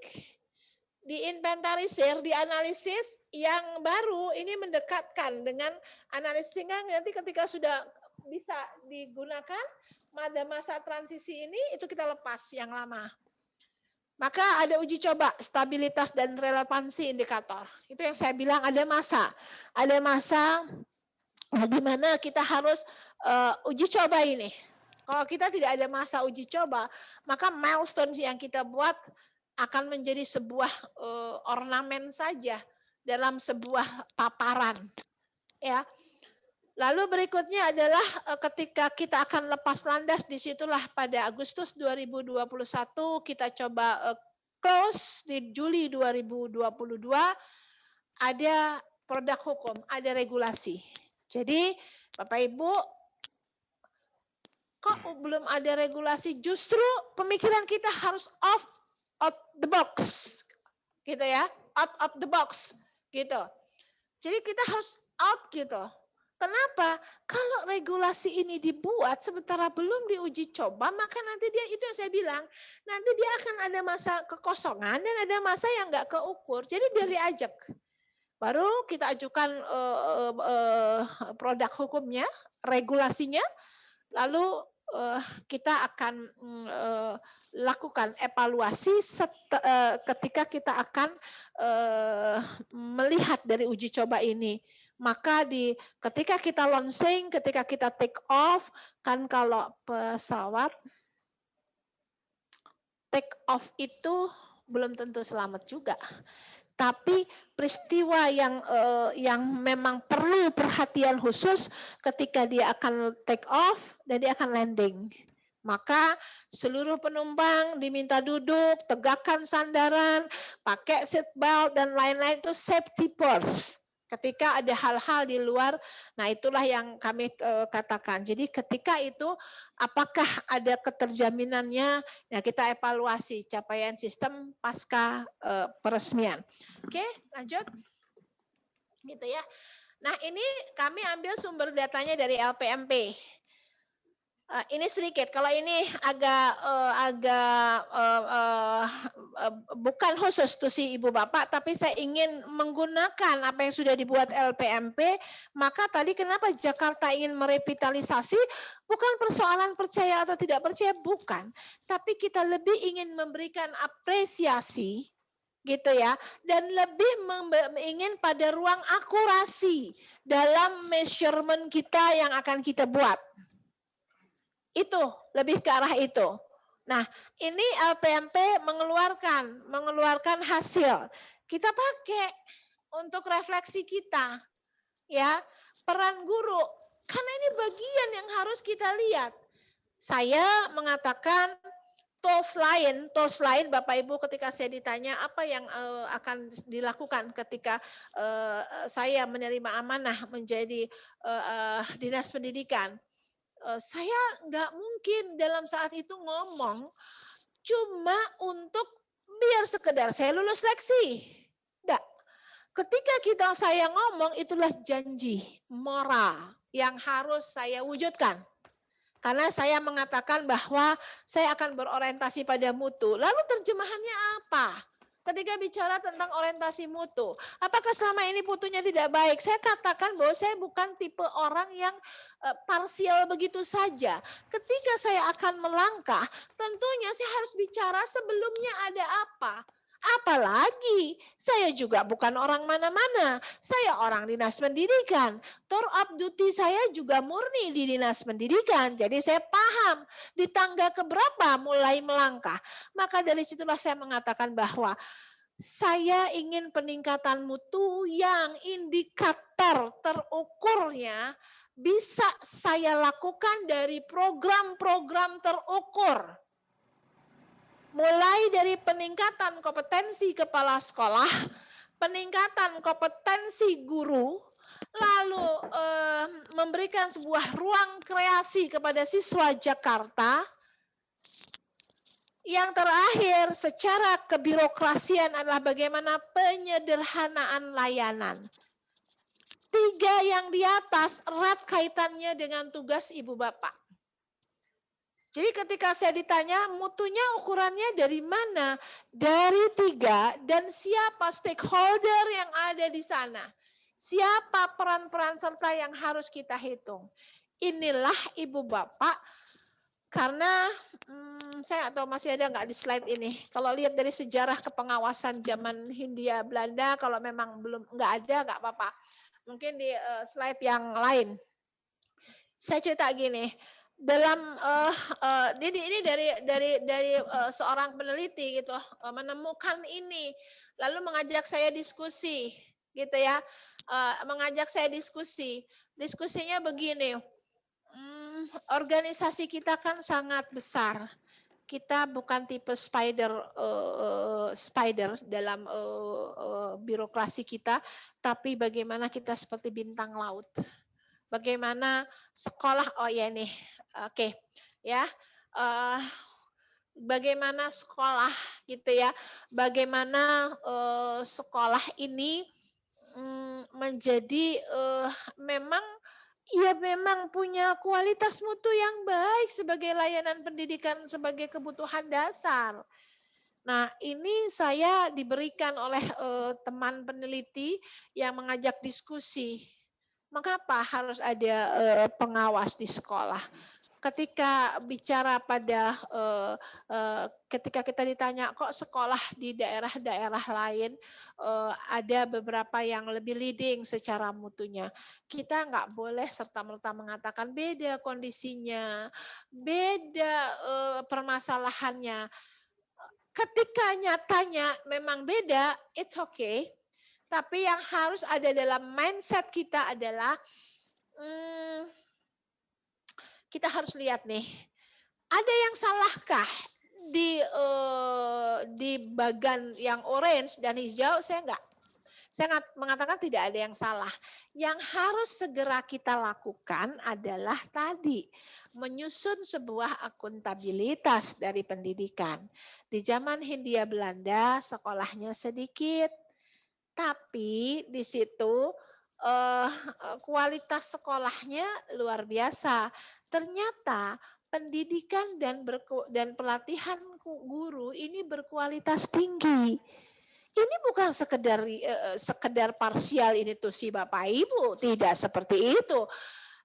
diinventarisir, dianalisis, yang baru ini mendekatkan dengan analisis, sehingga nanti ketika sudah bisa digunakan, pada masa transisi ini, itu kita lepas yang lama. Maka ada uji coba stabilitas dan relevansi indikator. Itu yang saya bilang ada masa di mana kita harus uji coba ini. Kalau kita tidak ada masa uji coba, maka milestone yang kita buat akan menjadi sebuah ornamen saja dalam sebuah paparan. Ya. Lalu berikutnya adalah ketika kita akan lepas landas, disitulah pada Agustus 2021 kita coba close di Juli 2022 ada produk hukum, ada regulasi. Jadi Bapak Ibu, kok belum ada regulasi? Justru pemikiran kita harus out the box, gitu ya, out of the box, gitu. Jadi kita harus out gitu. Kenapa? Kalau regulasi ini dibuat sementara belum diuji coba, maka nanti dia, itu yang saya bilang, nanti dia akan ada masa kekosongan dan ada masa yang nggak keukur. Jadi biar diajak. Baru kita ajukan produk hukumnya, regulasinya, lalu kita akan lakukan evaluasi ketika kita akan melihat dari uji coba ini. Maka ketika kita launching, ketika kita take off, kan kalau pesawat take off itu belum tentu selamat juga. Tapi peristiwa yang memang perlu perhatian khusus ketika dia akan take off dan dia akan landing. Maka seluruh penumpang diminta duduk, tegakkan sandaran, pakai seat belt dan lain-lain, itu safety first. Ketika ada hal-hal di luar, nah itulah yang kami katakan. Jadi ketika itu apakah ada keterjaminannya, ya kita evaluasi capaian sistem pasca peresmian. Oke, lanjut. Gitu ya. Nah, ini kami ambil sumber datanya dari LPMP. Ini sedikit, kalau ini agak bukan khusus tuh si Ibu Bapak, tapi saya ingin menggunakan apa yang sudah dibuat LPMP. Maka tadi kenapa Jakarta ingin merevitalisasi, bukan persoalan percaya atau tidak percaya, bukan. Tapi kita lebih ingin memberikan apresiasi, gitu ya, dan lebih ingin pada ruang akurasi dalam measurement kita yang akan kita buat. Itu lebih ke arah itu. Nah, ini LPMP mengeluarkan hasil. Kita pakai untuk refleksi kita. Ya, peran guru. Karena ini bagian yang harus kita lihat. Saya mengatakan tools lain Bapak Ibu ketika saya ditanya apa yang akan dilakukan ketika saya menerima amanah menjadi dinas pendidikan. Saya nggak mungkin dalam saat itu ngomong cuma untuk biar sekedar saya lulus seleksi. Nggak. Ketika saya ngomong itulah janji moral yang harus saya wujudkan. Karena saya mengatakan bahwa saya akan berorientasi pada mutu. Lalu terjemahannya apa? Ketika bicara tentang orientasi mutu, apakah selama ini mutunya tidak baik? Saya katakan bahwa saya bukan tipe orang yang parsial begitu saja. Ketika saya akan melangkah, tentunya saya harus bicara sebelumnya ada apa. Apalagi saya juga bukan orang mana-mana. Saya orang dinas pendidikan. Tour of duty saya juga murni di dinas pendidikan. Jadi saya paham di tangga keberapa mulai melangkah. Maka dari situlah saya mengatakan bahwa saya ingin peningkatan mutu yang indikator terukurnya bisa saya lakukan dari program-program terukur. Mulai dari peningkatan kompetensi kepala sekolah, peningkatan kompetensi guru, lalu memberikan sebuah ruang kreasi kepada siswa Jakarta. Yang terakhir, secara kebirokrasian adalah bagaimana penyederhanaan layanan. 3 yang di atas erat kaitannya dengan tugas Ibu Bapak. Jadi ketika saya ditanya mutunya ukurannya dari mana? Dari 3 dan siapa stakeholder yang ada di sana? Siapa peran-peran serta yang harus kita hitung? Inilah Ibu Bapak, karena saya nggak tahu masih ada nggak di slide ini. Kalau lihat dari sejarah kepengawasan zaman Hindia Belanda, kalau memang belum nggak ada nggak apa-apa. Mungkin di slide yang lain. Saya cerita gini. Dalam ini dari seorang peneliti gitu menemukan ini lalu mengajak saya diskusi gitu ya, mengajak saya diskusinya begini, organisasi kita kan sangat besar, kita bukan tipe spider dalam birokrasi kita, tapi bagaimana kita seperti bintang laut. Bagaimana sekolah, bagaimana sekolah gitu ya, bagaimana sekolah ini menjadi memang punya kualitas mutu yang baik sebagai layanan pendidikan sebagai kebutuhan dasar. Nah, ini saya diberikan oleh teman peneliti yang mengajak diskusi. Mengapa harus ada pengawas di sekolah? Ketika bicara pada ketika kita ditanya kok sekolah di daerah-daerah lain ada beberapa yang lebih leading secara mutunya, kita nggak boleh serta-merta mengatakan beda kondisinya, beda permasalahannya. Ketika nyatanya memang beda, it's okay. Tapi yang harus ada dalam mindset kita adalah kita harus lihat nih, ada yang salahkah di bagan yang orange dan hijau? Saya mengatakan tidak ada yang salah. Yang harus segera kita lakukan adalah tadi, menyusun sebuah akuntabilitas dari pendidikan. Di zaman Hindia Belanda sekolahnya sedikit, tapi di situ kualitas sekolahnya luar biasa. Ternyata pendidikan dan pelatihan guru ini berkualitas tinggi. Ini bukan sekedar parsial institusi Bapak Ibu, tidak seperti itu.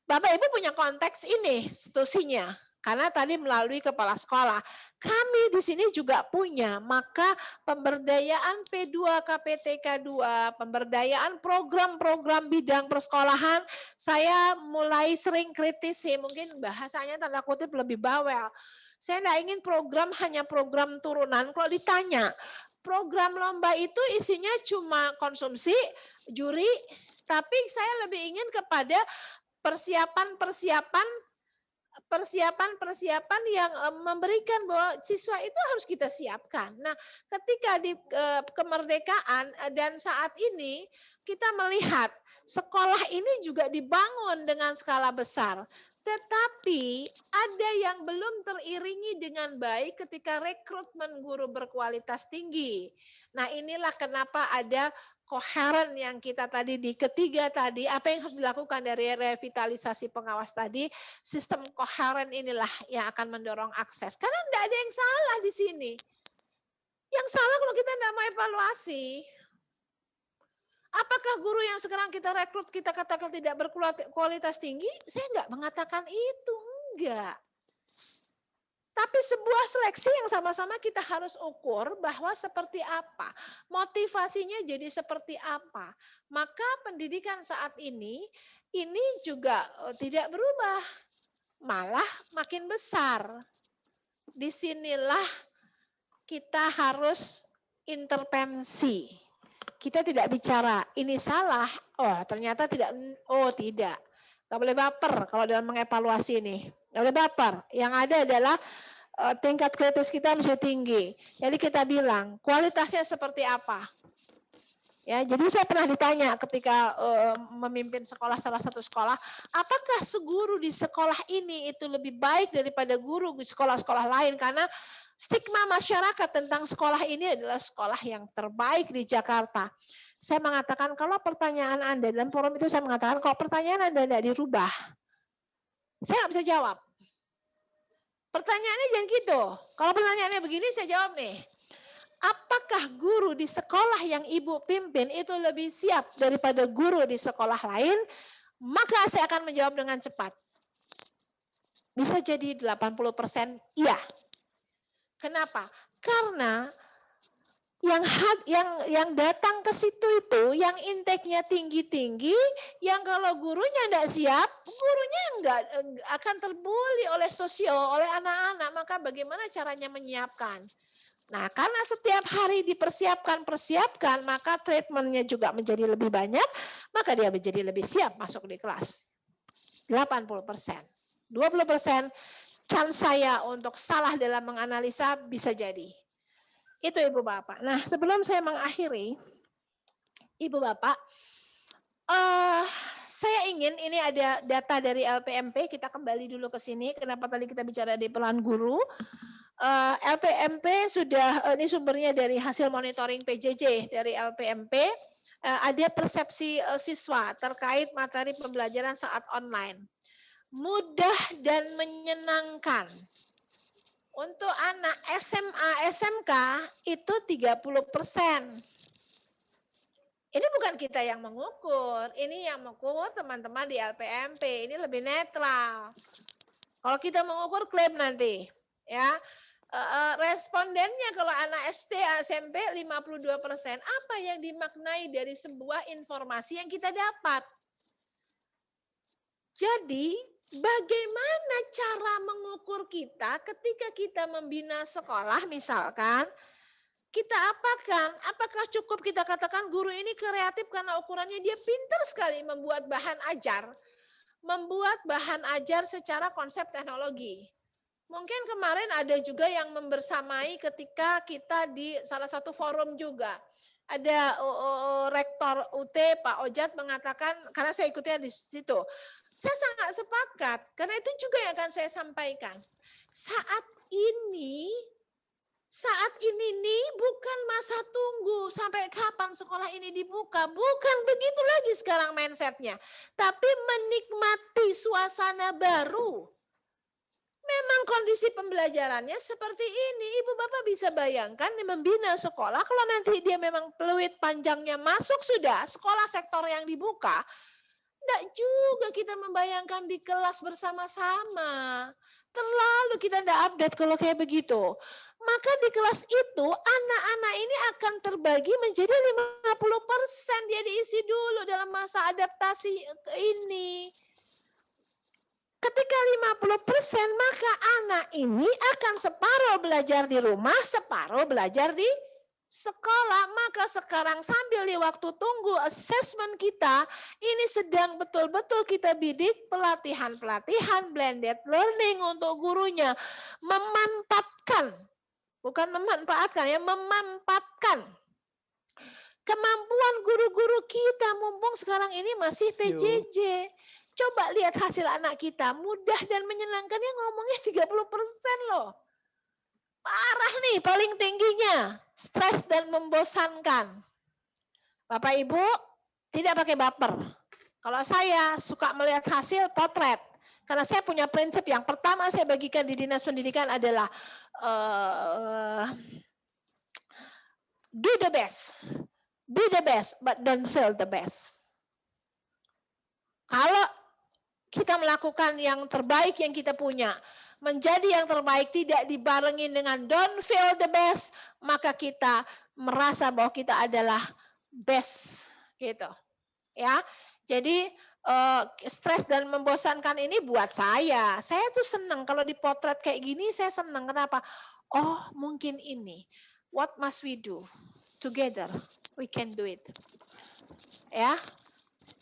Bapak Ibu punya konteks ini institusinya. Karena tadi melalui kepala sekolah, kami di sini juga punya, maka pemberdayaan P2 KPTK 2, pemberdayaan program-program bidang persekolahan, saya mulai sering kritisi, mungkin bahasanya tanda kutip lebih bawel. Saya tidak ingin program hanya program turunan, kalau ditanya, program lomba itu isinya cuma konsumsi, juri, Tapi saya lebih ingin kepada persiapan yang memberikan bahwa siswa itu harus kita siapkan. Nah, ketika di kemerdekaan dan saat ini kita melihat sekolah ini juga dibangun dengan skala besar. Tetapi ada yang belum teriringi dengan baik ketika rekrutmen guru berkualitas tinggi. Nah, inilah kenapa ada koheren yang kita tadi di ketiga tadi, apa yang harus dilakukan dari revitalisasi pengawas tadi, sistem koheren inilah yang akan mendorong akses. Karena tidak ada yang salah di sini. Yang salah kalau kita tidak mau evaluasi. Apakah guru yang sekarang kita rekrut, kita katakan tidak berkualitas tinggi? Saya nggak mengatakan itu, enggak. Tapi sebuah seleksi yang sama-sama kita harus ukur bahwa seperti apa. Motivasinya jadi seperti apa. Maka pendidikan saat ini juga tidak berubah. Malah makin besar. Disinilah kita harus intervensi. Kita tidak bicara, ini salah. Oh ternyata tidak, oh tidak. Nggak boleh baper kalau dalam mengevaluasi ini. Nggak boleh baper. Yang ada adalah tingkat kritis kita mesti tinggi. Jadi kita bilang kualitasnya seperti apa. Ya, jadi saya pernah ditanya ketika memimpin sekolah, salah satu sekolah, apakah guru di sekolah ini itu lebih baik daripada guru di sekolah-sekolah lain? Karena stigma masyarakat tentang sekolah ini adalah sekolah yang terbaik di Jakarta. Saya mengatakan kalau pertanyaan Anda dalam forum itu saya mengatakan kalau pertanyaan Anda tidak dirubah, saya nggak bisa jawab. Pertanyaannya jangan gitu. Kalau pertanyaannya begini saya jawab nih. Apakah guru di sekolah yang Ibu pimpin itu lebih siap daripada guru di sekolah lain? Maka saya akan menjawab dengan cepat. Bisa jadi 80% iya. Kenapa? Karena yang datang ke situ itu, yang intake-nya tinggi-tinggi, yang kalau gurunya tidak siap, gurunya enggak akan terbully oleh oleh anak-anak. Maka bagaimana caranya menyiapkan? Nah, karena setiap hari dipersiapkan, maka treatment-nya juga menjadi lebih banyak, maka dia menjadi lebih siap masuk di kelas. 80%. 20% chance saya untuk salah dalam menganalisa bisa jadi. Itu Ibu Bapak. Nah, sebelum saya mengakhiri, Ibu Bapak, saya ingin ini ada data dari LPMP, kita kembali dulu ke sini. Kenapa tadi kita bicara di peran guru? LPMP sudah, ini sumbernya dari hasil monitoring PJJ dari LPMP, ada persepsi siswa terkait materi pembelajaran saat online. Mudah dan menyenangkan. Untuk anak SMA, SMK itu 30%. Ini bukan kita yang mengukur, ini yang mengukur teman-teman di LPMP, ini lebih netral. Kalau kita mengukur klaim nanti, ya respondennya kalau anak SD, SMP 52%. Apa yang dimaknai dari sebuah informasi yang kita dapat? Jadi bagaimana cara mengukur kita ketika kita membina sekolah misalkan, kita apakan? Apakah cukup kita katakan guru ini kreatif karena ukurannya dia pintar sekali membuat bahan ajar secara konsep teknologi. Mungkin kemarin ada juga yang membersamai ketika kita di salah satu forum juga. Ada rektor UT Pak Ojat mengatakan, karena saya ikutnya di situ, saya sangat sepakat, karena itu juga yang akan saya sampaikan. Saat ini nih bukan masa tunggu sampai kapan sekolah ini dibuka. Bukan begitu lagi sekarang mindsetnya. Tapi menikmati suasana baru. Memang kondisi pembelajarannya seperti ini. Ibu Bapak bisa bayangkan membina sekolah, kalau nanti dia memang peluit panjangnya masuk sudah, sekolah sektor yang dibuka, tidak juga kita membayangkan di kelas bersama-sama. Terlalu kita tidak update kalau kayak begitu. Maka di kelas itu anak-anak ini akan terbagi menjadi 50%. Dia diisi dulu dalam masa adaptasi ini. Ketika 50%, maka anak ini akan separuh belajar di rumah, separuh belajar di sekolah, maka sekarang sambil di waktu tunggu assessment kita, ini sedang betul-betul kita bidik pelatihan-pelatihan blended learning untuk gurunya. Memanfaatkan, bukan memanfaatkan ya, memanfaatkan kemampuan guru-guru kita mumpung sekarang ini masih PJJ. Coba lihat hasil anak kita, mudah dan menyenangkannya ngomongnya 30% loh. Parah nih paling tingginya, stres dan membosankan. Bapak Ibu tidak pakai baper. Kalau saya suka melihat hasil potret, karena saya punya prinsip yang pertama saya bagikan di Dinas Pendidikan adalah do the best, be the best, but don't fail the best. Kalau kita melakukan yang terbaik yang kita punya, menjadi yang terbaik tidak dibarengi dengan don't fail the best, maka kita merasa bahwa kita adalah best gitu. Ya. Jadi stres dan membosankan ini buat saya tuh senang kalau dipotret kayak gini, saya senang. Kenapa? Oh, mungkin ini. What must we do? Together we can do it. Ya.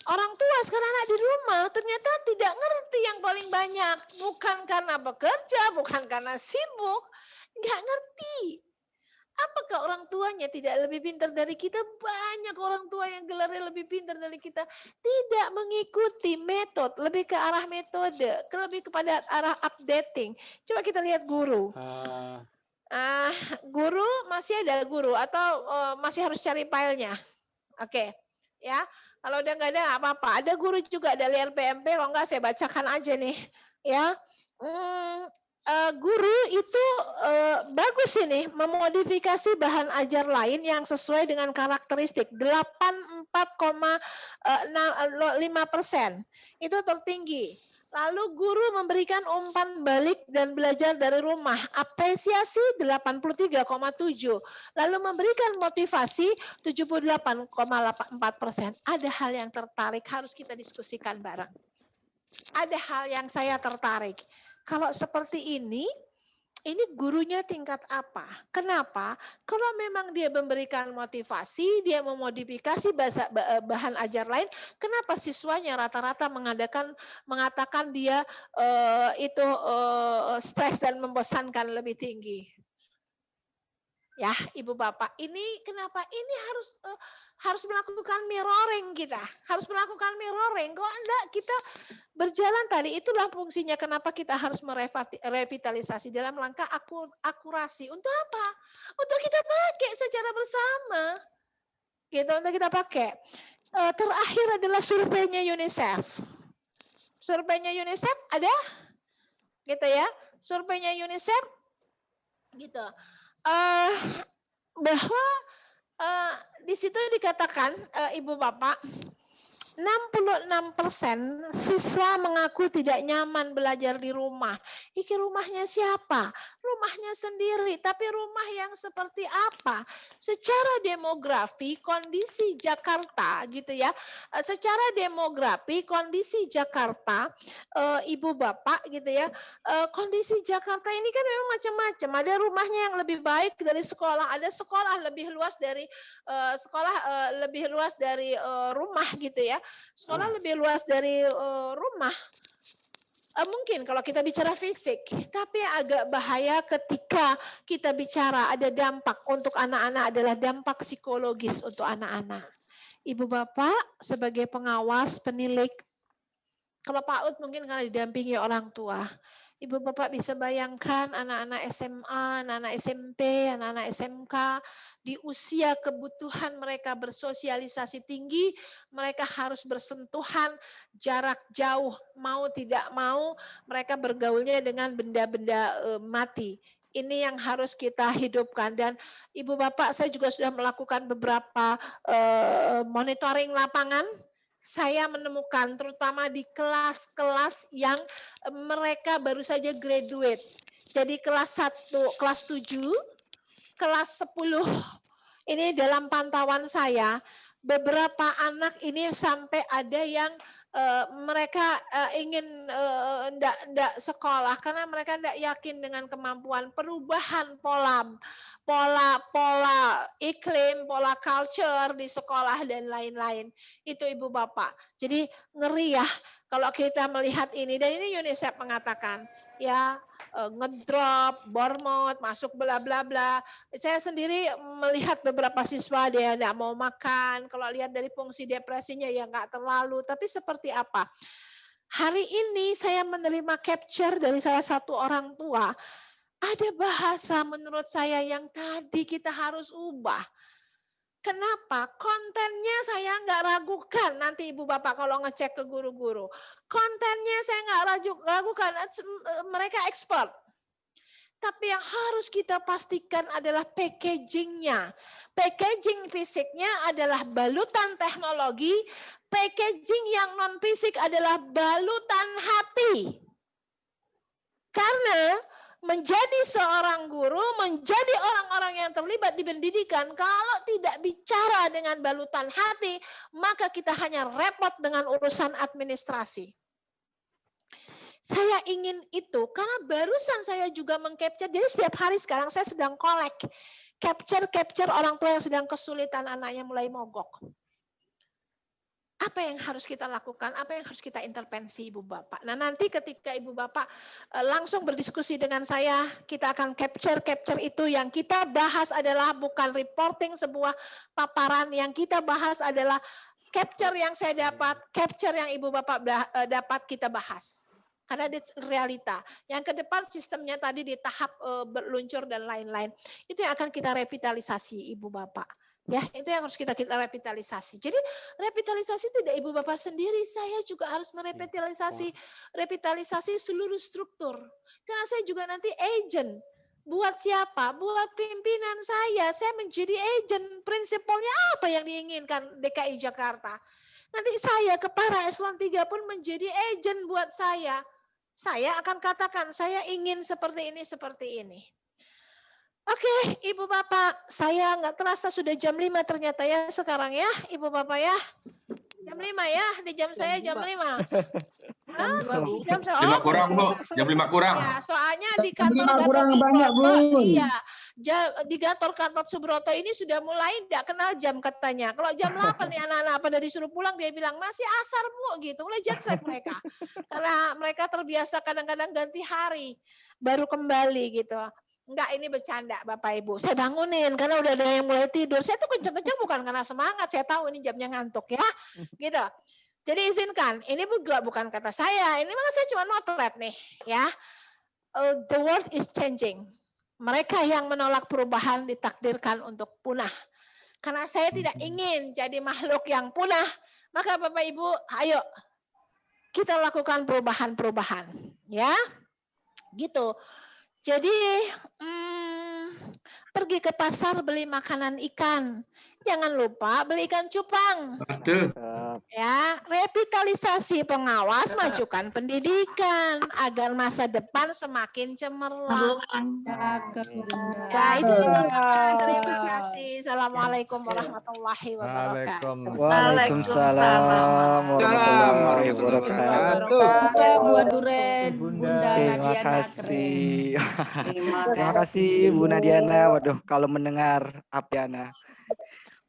Orang tua sekarang anak di rumah ternyata tidak ngerti yang paling banyak. Bukan karena bekerja, bukan karena sibuk. Nggak ngerti. Apakah orang tuanya tidak lebih pintar dari kita? Banyak orang tua yang gelarnya lebih pintar dari kita. Tidak mengikuti metode, lebih ke arah metode, lebih kepada arah updating. Coba kita lihat guru. Guru, masih ada guru atau masih harus cari filenya? Oke. Ya, kalau udah nggak ada nggak apa-apa. Ada guru juga dari RPMP, kalau nggak saya bacakan aja nih. Ya, guru itu bagus ini memodifikasi bahan ajar lain yang sesuai dengan karakteristik 84,5%. Itu tertinggi. Lalu guru memberikan umpan balik dan belajar dari rumah, apresiasi 83,7. Lalu memberikan motivasi 78,4%. Ada hal yang tertarik, harus kita diskusikan bareng. Ada hal yang saya tertarik. Kalau seperti ini gurunya tingkat apa? Kenapa? Kalau memang dia memberikan motivasi, dia memodifikasi bahan ajar lain, kenapa siswanya rata-rata mengatakan dia stres dan membosankan lebih tinggi? Ya, Ibu Bapak, ini kenapa ini harus melakukan mirroring kita, harus melakukan mirroring. Kalau enggak kita berjalan tadi, itulah fungsinya kenapa kita harus merevitalisasi dalam langkah akurasi. Untuk apa? Untuk kita pakai secara bersama. Gitu, untuk kita pakai. Terakhir adalah surveinya UNICEF. Surveinya UNICEF ada? Gitu ya. Surveinya UNICEF gitu. Bahwa di situ dikatakan Ibu Bapak 66% siswa mengaku tidak nyaman belajar di rumah. Iki rumahnya siapa? Rumahnya sendiri, tapi rumah yang seperti apa? Secara demografi kondisi Jakarta gitu ya. Secara demografi kondisi Jakarta Ibu Bapak gitu ya. Kondisi Jakarta ini kan memang macam-macam. Ada rumahnya yang lebih baik dari sekolah, ada sekolah lebih luas dari rumah gitu ya. Sekolah lebih luas dari rumah. Mungkin kalau kita bicara fisik, tapi agak bahaya ketika kita bicara ada dampak untuk anak-anak adalah dampak psikologis untuk anak-anak. Ibu Bapak sebagai pengawas, penilik, kalau Pak Ud mungkin karena didampingi orang tua. Ibu Bapak bisa bayangkan anak-anak SMA, anak-anak SMP, anak-anak SMK di usia kebutuhan mereka bersosialisasi tinggi, mereka harus bersentuhan jarak jauh, mau tidak mau mereka bergaulnya dengan benda-benda mati. Ini yang harus kita hidupkan dan Ibu Bapak saya juga sudah melakukan beberapa monitoring lapangan. Saya menemukan terutama di kelas-kelas yang mereka baru saja graduate. Jadi kelas 1, kelas 7, kelas 10. Ini dalam pantauan saya beberapa anak ini sampai ada yang mereka ingin ndak sekolah karena mereka ndak yakin dengan kemampuan perubahan pola iklim, pola culture di sekolah dan lain-lain. Itu Ibu Bapak. Jadi ngeri ya kalau kita melihat ini, dan ini UNICEF mengatakan ya ngedrop, bormot, masuk bla bla bla. Saya sendiri melihat beberapa siswa dia tidak mau makan. Kalau lihat dari fungsi depresinya ya nggak terlalu. Tapi seperti apa? Hari ini saya menerima capture dari salah satu orang tua. Ada bahasa menurut saya yang tadi kita harus ubah. Kenapa? Kontennya saya nggak ragukan nanti Ibu Bapak kalau ngecek ke guru-guru. Kontennya saya nggak ragukan, mereka expert. Tapi yang harus kita pastikan adalah packagingnya. Packaging fisiknya adalah balutan teknologi, packaging yang non-fisik adalah balutan hati. Karena menjadi seorang guru, menjadi orang-orang yang terlibat di pendidikan, kalau tidak bicara dengan balutan hati, maka kita hanya repot dengan urusan administrasi. Saya ingin itu, karena barusan saya juga mengcapture, jadi setiap hari sekarang saya sedang collect, capture orang tua yang sedang kesulitan, anaknya mulai mogok. Apa yang harus kita lakukan? Apa yang harus kita intervensi Ibu Bapak? Nah nanti ketika Ibu Bapak langsung berdiskusi dengan saya, kita akan capture itu. Yang kita bahas adalah bukan reporting sebuah paparan, yang kita bahas adalah capture yang saya dapat, capture yang Ibu Bapak dapat kita bahas. Karena itu realita. Yang ke depan sistemnya tadi di tahap berluncur dan lain-lain. Itu yang akan kita revitalisasi Ibu Bapak. Ya, itu yang harus kita revitalisasi. Jadi revitalisasi tidak Ibu Bapak sendiri, saya juga harus revitalisasi seluruh struktur. Karena saya juga nanti agent. Buat siapa? Buat pimpinan saya menjadi agent. Prinsipalnya apa yang diinginkan DKI Jakarta? Nanti saya kepala eselon 3 pun menjadi agent buat saya. Saya akan katakan, saya ingin seperti ini, seperti ini. Oke, Ibu Bapak, saya nggak terasa sudah jam 5 ternyata ya sekarang ya, Ibu Bapak ya. Jam 5 ya, di jam saya jam 5. Jam 5 kurang, Bu. Jam 5 kurang. Ya, soalnya di kantor Gatot Subroto, iya, di kantor Subroto ini sudah mulai tidak kenal jam katanya. Kalau jam 8 nih anak-anak pada disuruh pulang, dia bilang masih asar Bu, gitu. Mulai jet set mereka. Karena mereka terbiasa kadang-kadang ganti hari, baru kembali gitu. Enggak, ini bercanda Bapak Ibu. Saya bangunin karena udah ada yang mulai tidur. Saya tuh kenceng-kenceng bukan karena semangat. Saya tahu ini jamnya ngantuk ya. Gitu. Jadi izinkan, ini juga bukan kata saya. Ini memang saya cuma motret nih ya. The world is changing. Mereka yang menolak perubahan ditakdirkan untuk punah. Karena saya tidak ingin jadi makhluk yang punah. Maka Bapak Ibu, ayo kita lakukan perubahan-perubahan. Ya. Gitu. Jadi pergi ke pasar beli makanan ikan. Jangan lupa beli ikan cupang. Aduh. Ya, revitalisasi pengawas, majukan pendidikan agar masa depan semakin cemerlang. Ya, itu terima kasih. Assalamualaikum warahmatullahi wabarakatuh. Waalaikumsalam warahmatullahi wabarakatuh. Buat Duren, Bunda Terima Nadiana kasih. Terima kasih Bu Nadiana. Waduh, kalau mendengar Apiana.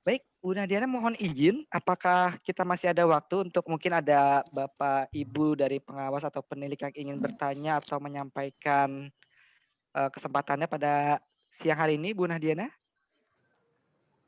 Baik, Bu Nadiana mohon izin, apakah kita masih ada waktu untuk mungkin ada Bapak Ibu dari pengawas atau penilik yang ingin bertanya atau menyampaikan kesempatannya pada siang hari ini, Bu Nadiana?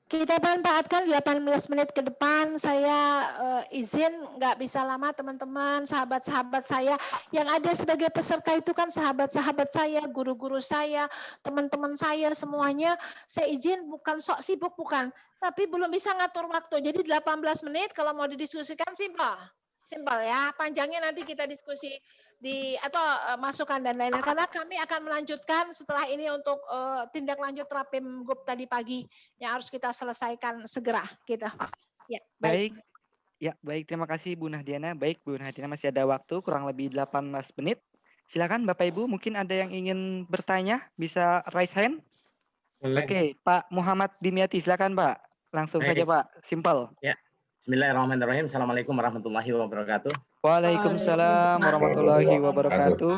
Kita manfaatkan 18 menit ke depan. Saya izin nggak bisa lama teman-teman, sahabat-sahabat saya yang ada sebagai peserta itu kan sahabat-sahabat saya, guru-guru saya, teman-teman saya semuanya. Saya izin bukan sok sibuk bukan, tapi belum bisa ngatur waktu. Jadi 18 menit kalau mau didiskusikan simpel ya. Panjangnya nanti kita diskusi atau masukan dan lain-lain, karena kami akan melanjutkan setelah ini untuk tindak lanjut Rapim Gub tadi pagi yang harus kita selesaikan segera gitu. Ya, baik. Ya, baik, terima kasih Bu Nahdiana. Baik, Bu Nahdiana masih ada waktu kurang lebih 18 menit. Silakan Bapak Ibu, mungkin ada yang ingin bertanya, bisa raise hand. Oke, Pak Muhammad Dimyati, silakan Pak. Langsung Baik. saja Pak, simpel. Ya. Bismillahirrahmanirrahim. Assalamualaikum warahmatullahi wabarakatuh. Waalaikumsalam warahmatullahi wabarakatuh.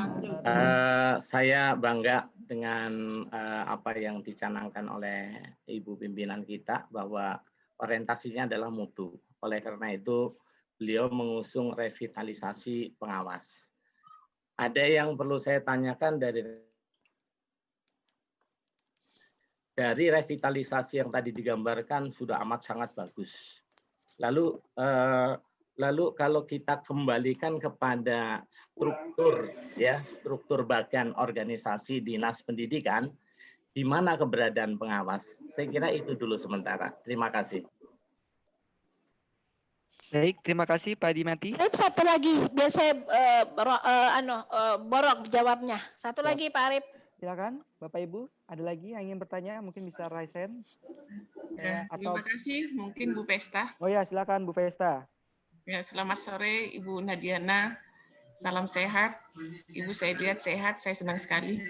Saya bangga dengan apa yang dicanangkan oleh Ibu pimpinan kita bahwa orientasinya adalah mutu. Oleh karena itu beliau mengusung revitalisasi pengawas. Ada yang perlu saya tanyakan dari revitalisasi yang tadi digambarkan sudah amat sangat bagus. Lalu kalau kita kembalikan kepada struktur bagian organisasi dinas pendidikan, di mana keberadaan pengawas? Saya kira itu dulu sementara. Terima kasih. Baik, terima kasih Pak Dimyati. Satu lagi, biar saya borok jawabnya. Satu lagi Pak Arif. Silakan, Bapak Ibu, ada lagi yang ingin bertanya? Mungkin bisa raise hand. Ya, terima kasih. Mungkin Bu Pesta. Oh ya, silakan Bu Pesta. Ya, selamat sore Ibu Nadiana. Salam sehat. Ibu saya lihat sehat, saya senang sekali.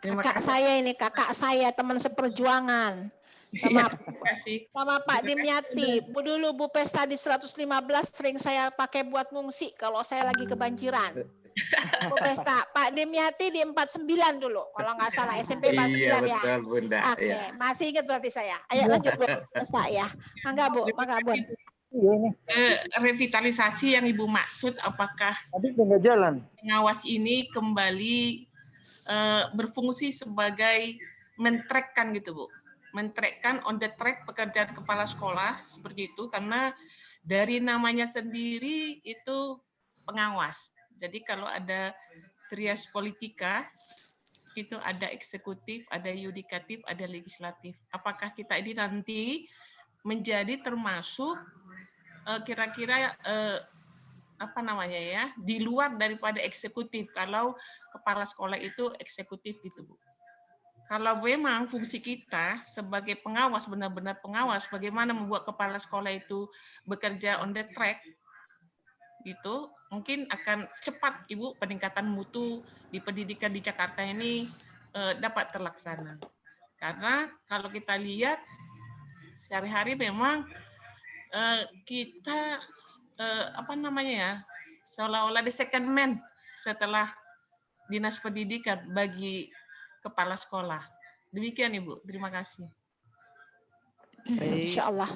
Terima kasih. Kakak saya, teman seperjuangan. Sama Pak Dimyati. Dulu Bu Pesta di 115 sering saya pakai buat ngungsi kalau saya lagi kebanjiran. Bu Pesta, Pak Dimyati di 49 dulu, kalau nggak salah SMP 49 iya, ya. Betul, Bunda. Oke, Ya. Masih ingat berarti saya. Ayo lanjut Bu Pesta ya. Mangga Bu. Revitalisasi yang Ibu maksud, apakah pengawas ini kembali berfungsi sebagai men-track-kan gitu Bu? Men-track-kan on the track pekerjaan kepala sekolah seperti itu, karena dari namanya sendiri itu pengawas. Jadi kalau ada trias politika, itu ada eksekutif, ada yudikatif, ada legislatif. Apakah kita ini nanti menjadi termasuk kira-kira di luar daripada eksekutif, kalau kepala sekolah itu eksekutif gitu Bu. Kalau memang fungsi kita sebagai pengawas, benar-benar pengawas, bagaimana membuat kepala sekolah itu bekerja on the track, gitu, mungkin akan cepat Ibu peningkatan mutu di pendidikan di Jakarta ini dapat terlaksana. Karena kalau kita lihat sehari-hari memang kita seolah-olah the second man setelah dinas pendidikan bagi kepala sekolah. Demikian Ibu, terima kasih. Insya Allah.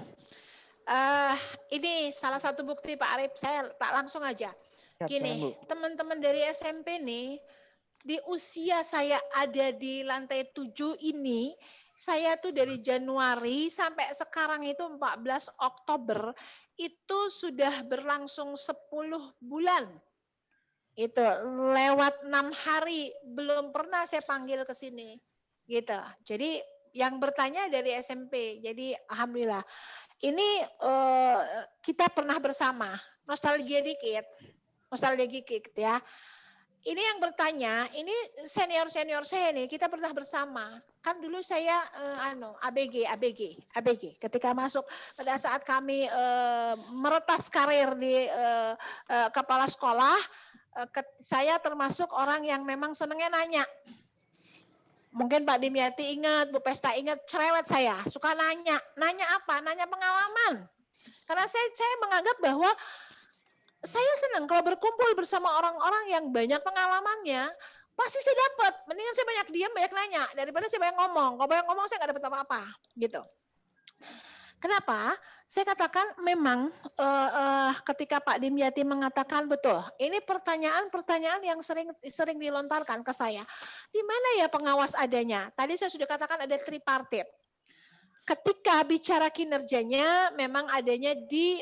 Ini salah satu bukti Pak Arif, saya tak langsung aja. Gini, teman-teman dari SMP nih, di usia saya ada di lantai 7 ini, saya tuh dari Januari sampai sekarang itu 14 Oktober, itu sudah berlangsung 10 bulan. Itu lewat 6 hari, belum pernah saya panggil ke sini. Gitu. Jadi yang bertanya dari SMP, jadi alhamdulillah. Ini kita pernah bersama, nostalgia dikit ya. Ini yang bertanya, ini senior-senior saya nih, kita pernah bersama. Kan dulu saya ABG, ketika masuk pada saat kami meretas karir di kepala sekolah, saya termasuk orang yang memang senangnya nanya. Mungkin Pak Dimyati ingat, Bu Pesta ingat, cerewet saya, suka nanya. Nanya apa? Nanya pengalaman. Karena saya menganggap bahwa saya senang kalau berkumpul bersama orang-orang yang banyak pengalamannya, pasti saya dapat. Mendingan saya banyak diam, banyak nanya, daripada saya banyak ngomong. Kalau banyak ngomong saya nggak dapat apa-apa. Gitu. Kenapa? Saya katakan memang ketika Pak Dimyati mengatakan betul, ini pertanyaan yang sering dilontarkan ke saya. Di mana ya pengawas adanya? Tadi saya sudah katakan ada tripartit. Ketika bicara kinerjanya memang adanya di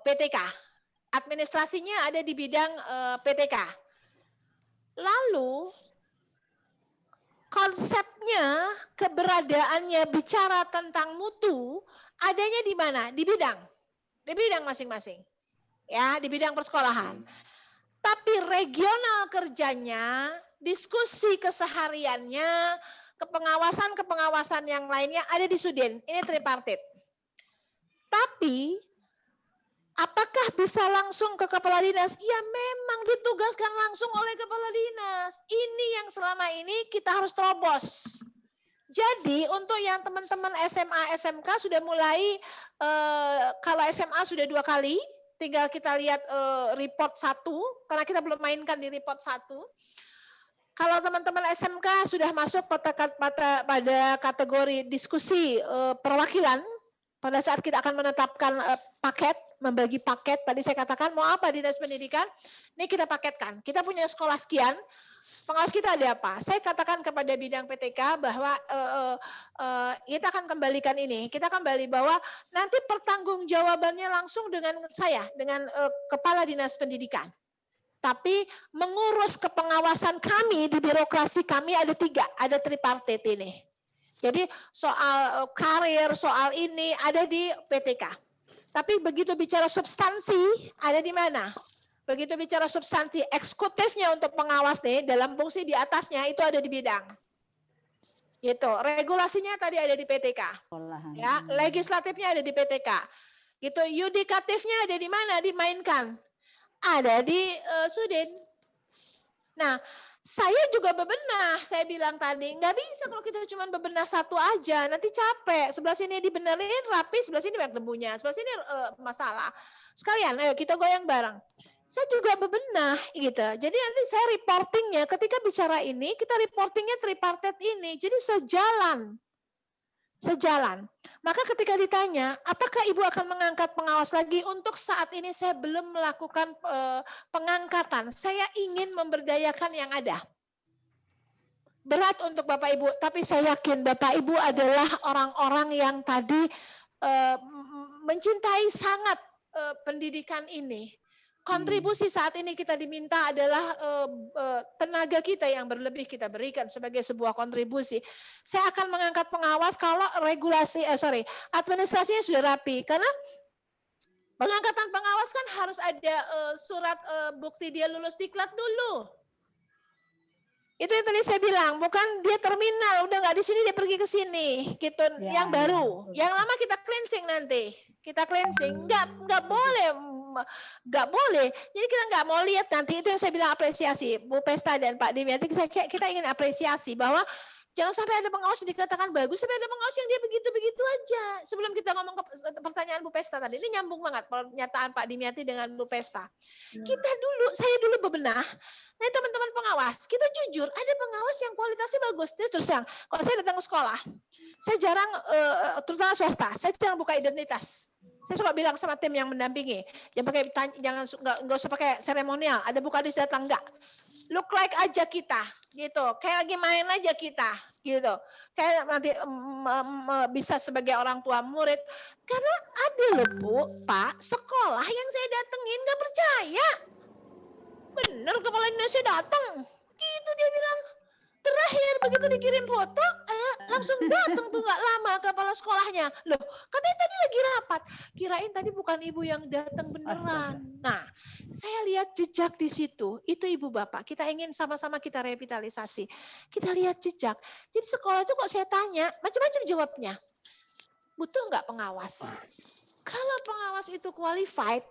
PTK. Administrasinya ada di bidang PTK. Lalu konsepnya, keberadaannya bicara tentang mutu, adanya di mana? Di bidang masing-masing. Ya, di bidang persekolahan. Tapi regional kerjanya, diskusi kesehariannya, kepengawasan yang lainnya ada di Sudin. Ini tripartit. Tapi apakah bisa langsung ke kepala dinas? Ya memang ditugaskan langsung oleh kepala dinas. Ini yang selama ini kita harus terobos. Jadi untuk yang teman-teman SMA, SMK sudah mulai, kalau SMA sudah 2 kali, tinggal kita lihat report 1, karena kita belum mainkan di report 1. Kalau teman-teman SMK sudah masuk pada kategori diskusi perwakilan, pada saat kita akan menetapkan paket, membagi paket, tadi saya katakan mau apa Dinas Pendidikan, ini kita paketkan. Kita punya sekolah sekian, pengawas kita ada apa? Saya katakan kepada bidang PTK bahwa kita akan kembalikan ini. Kita kembali bahwa nanti pertanggungjawabannya langsung dengan saya, dengan Kepala Dinas Pendidikan. Tapi mengurus kepengawasan kami di birokrasi kami ada 3, ada tripartit ini. Jadi soal karir, soal ini ada di PTK. Tapi begitu bicara substansi ada di mana? Begitu bicara substansi eksekutifnya untuk pengawas nih dalam fungsi di atasnya itu ada di bidang. Gitu. Regulasinya tadi ada di PTK. Ya, legislatifnya ada di PTK. Gitu. Yudikatifnya ada di mana? Dimainkan. Ada di Sudin. Nah, saya juga bebenah. Saya bilang tadi, nggak bisa kalau kita cuma bebenah satu aja, nanti capek. Sebelah sini dibenerin rapi, sebelah sini banyak debunya, sebelah sini masalah. Sekalian, ayo kita goyang bareng. Saya juga bebenah gitu. Jadi nanti saya reportingnya ketika bicara ini, kita reportingnya tripartit ini. Jadi sejalan. Maka ketika ditanya, apakah Ibu akan mengangkat pengawas lagi? Untuk saat ini saya belum melakukan pengangkatan. Saya ingin memberdayakan yang ada. Berat untuk Bapak Ibu, tapi saya yakin Bapak Ibu adalah orang-orang yang tadi mencintai sangat pendidikan ini. Kontribusi saat ini kita diminta adalah tenaga kita yang berlebih kita berikan sebagai sebuah kontribusi. Saya akan mengangkat pengawas kalau administrasinya sudah rapi. Karena pengangkatan pengawas kan harus ada surat bukti dia lulus diklat dulu. Itu yang tadi saya bilang, bukan dia terminal, udah nggak di sini dia pergi ke sini, gitu. Ya, yang baru, yang lama kita cleansing nanti. Kita cleansing, nggak boleh. Jadi kita nggak mau lihat nanti, itu yang saya bilang apresiasi Bu Pesta dan Pak Dimyati. Kita ingin apresiasi bahwa jangan sampai ada pengawas yang dikatakan bagus, sampai ada pengawas yang dia begitu-begitu aja. Sebelum kita ngomong ke pertanyaan Bu Pesta tadi, ini nyambung banget pernyataan Pak Dimyati dengan Bu Pesta. Saya dulu bebenah. Nah teman-teman pengawas, kita jujur, ada pengawas yang kualitasnya bagus. Terus terang, kalau saya datang ke sekolah, saya jarang, terutama swasta, saya jarang buka identitas. Saya suka bilang sama tim yang mendampingi, jangan nggak usah pakai seremonial, ada buka list datang enggak. Look like aja kita, gitu. Kayak lagi main aja kita, gitu. Kayak nanti bisa sebagai orang tua murid. Karena ada loh Bu, Pak, sekolah yang saya datengin nggak percaya. Bener kepala dinasnya datang, gitu dia bilang. Terakhir begitu dikirim foto, langsung datang tuh nggak lama kepala sekolahnya. Loh, katanya tadi lagi rapat. Kirain tadi bukan ibu yang datang beneran. Nah, saya lihat jejak di situ. Itu ibu bapak. Kita ingin sama-sama kita revitalisasi. Kita lihat jejak. Jadi sekolah itu kok saya tanya, macam-macam jawabnya. Butuh nggak pengawas? Kalau pengawas itu qualified,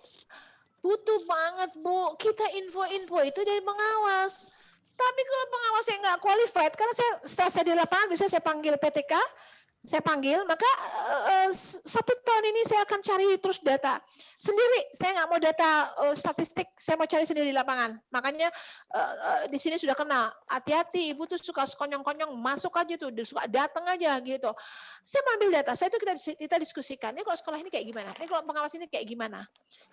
butuh banget Bu. Kita info-info itu dari pengawas. Tapi kalau pengawas yang nggak qualified, karena setelah saya di lapangan, bisa saya panggil PTK, maka 1 tahun ini saya akan cari terus data sendiri. Saya nggak mau data statistik, saya mau cari sendiri di lapangan. Makanya di sini sudah kenal. Hati-hati, Ibu tuh suka sekonyong-konyong, masuk aja tuh, suka datang aja gitu. Saya ambil data, saya itu kita diskusikan. Ini kalau sekolah ini kayak gimana? Ini kalau pengawas ini kayak gimana?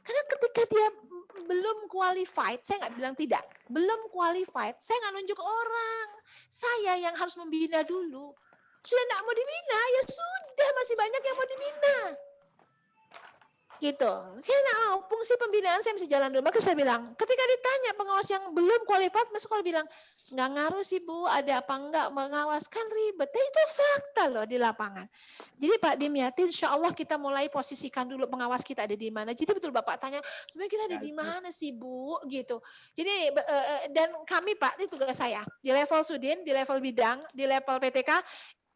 Karena ketika dia belum qualified, saya nggak bilang tidak, belum qualified, saya nggak nunjuk orang. Saya yang harus membina dulu. Sudah nggak mau dibina, ya sudah, masih banyak yang mau dibina. Gitu. Saya nggak mau, fungsi pembinaan saya mesti jalan dulu. Maka saya bilang, ketika ditanya pengawas yang belum qualified, masuk kalau bilang, nggak ngaruh sih Bu, ada apa enggak mengawaskan ribet. Itu fakta loh di lapangan. Jadi Pak Dimyati, insya Allah kita mulai posisikan dulu pengawas kita ada di mana. Jadi betul Bapak tanya, sebenarnya kita ada di mana sih Bu? Gitu. Jadi dan kami Pak, itu tugas saya. Di level Sudin, di level bidang, di level PTK,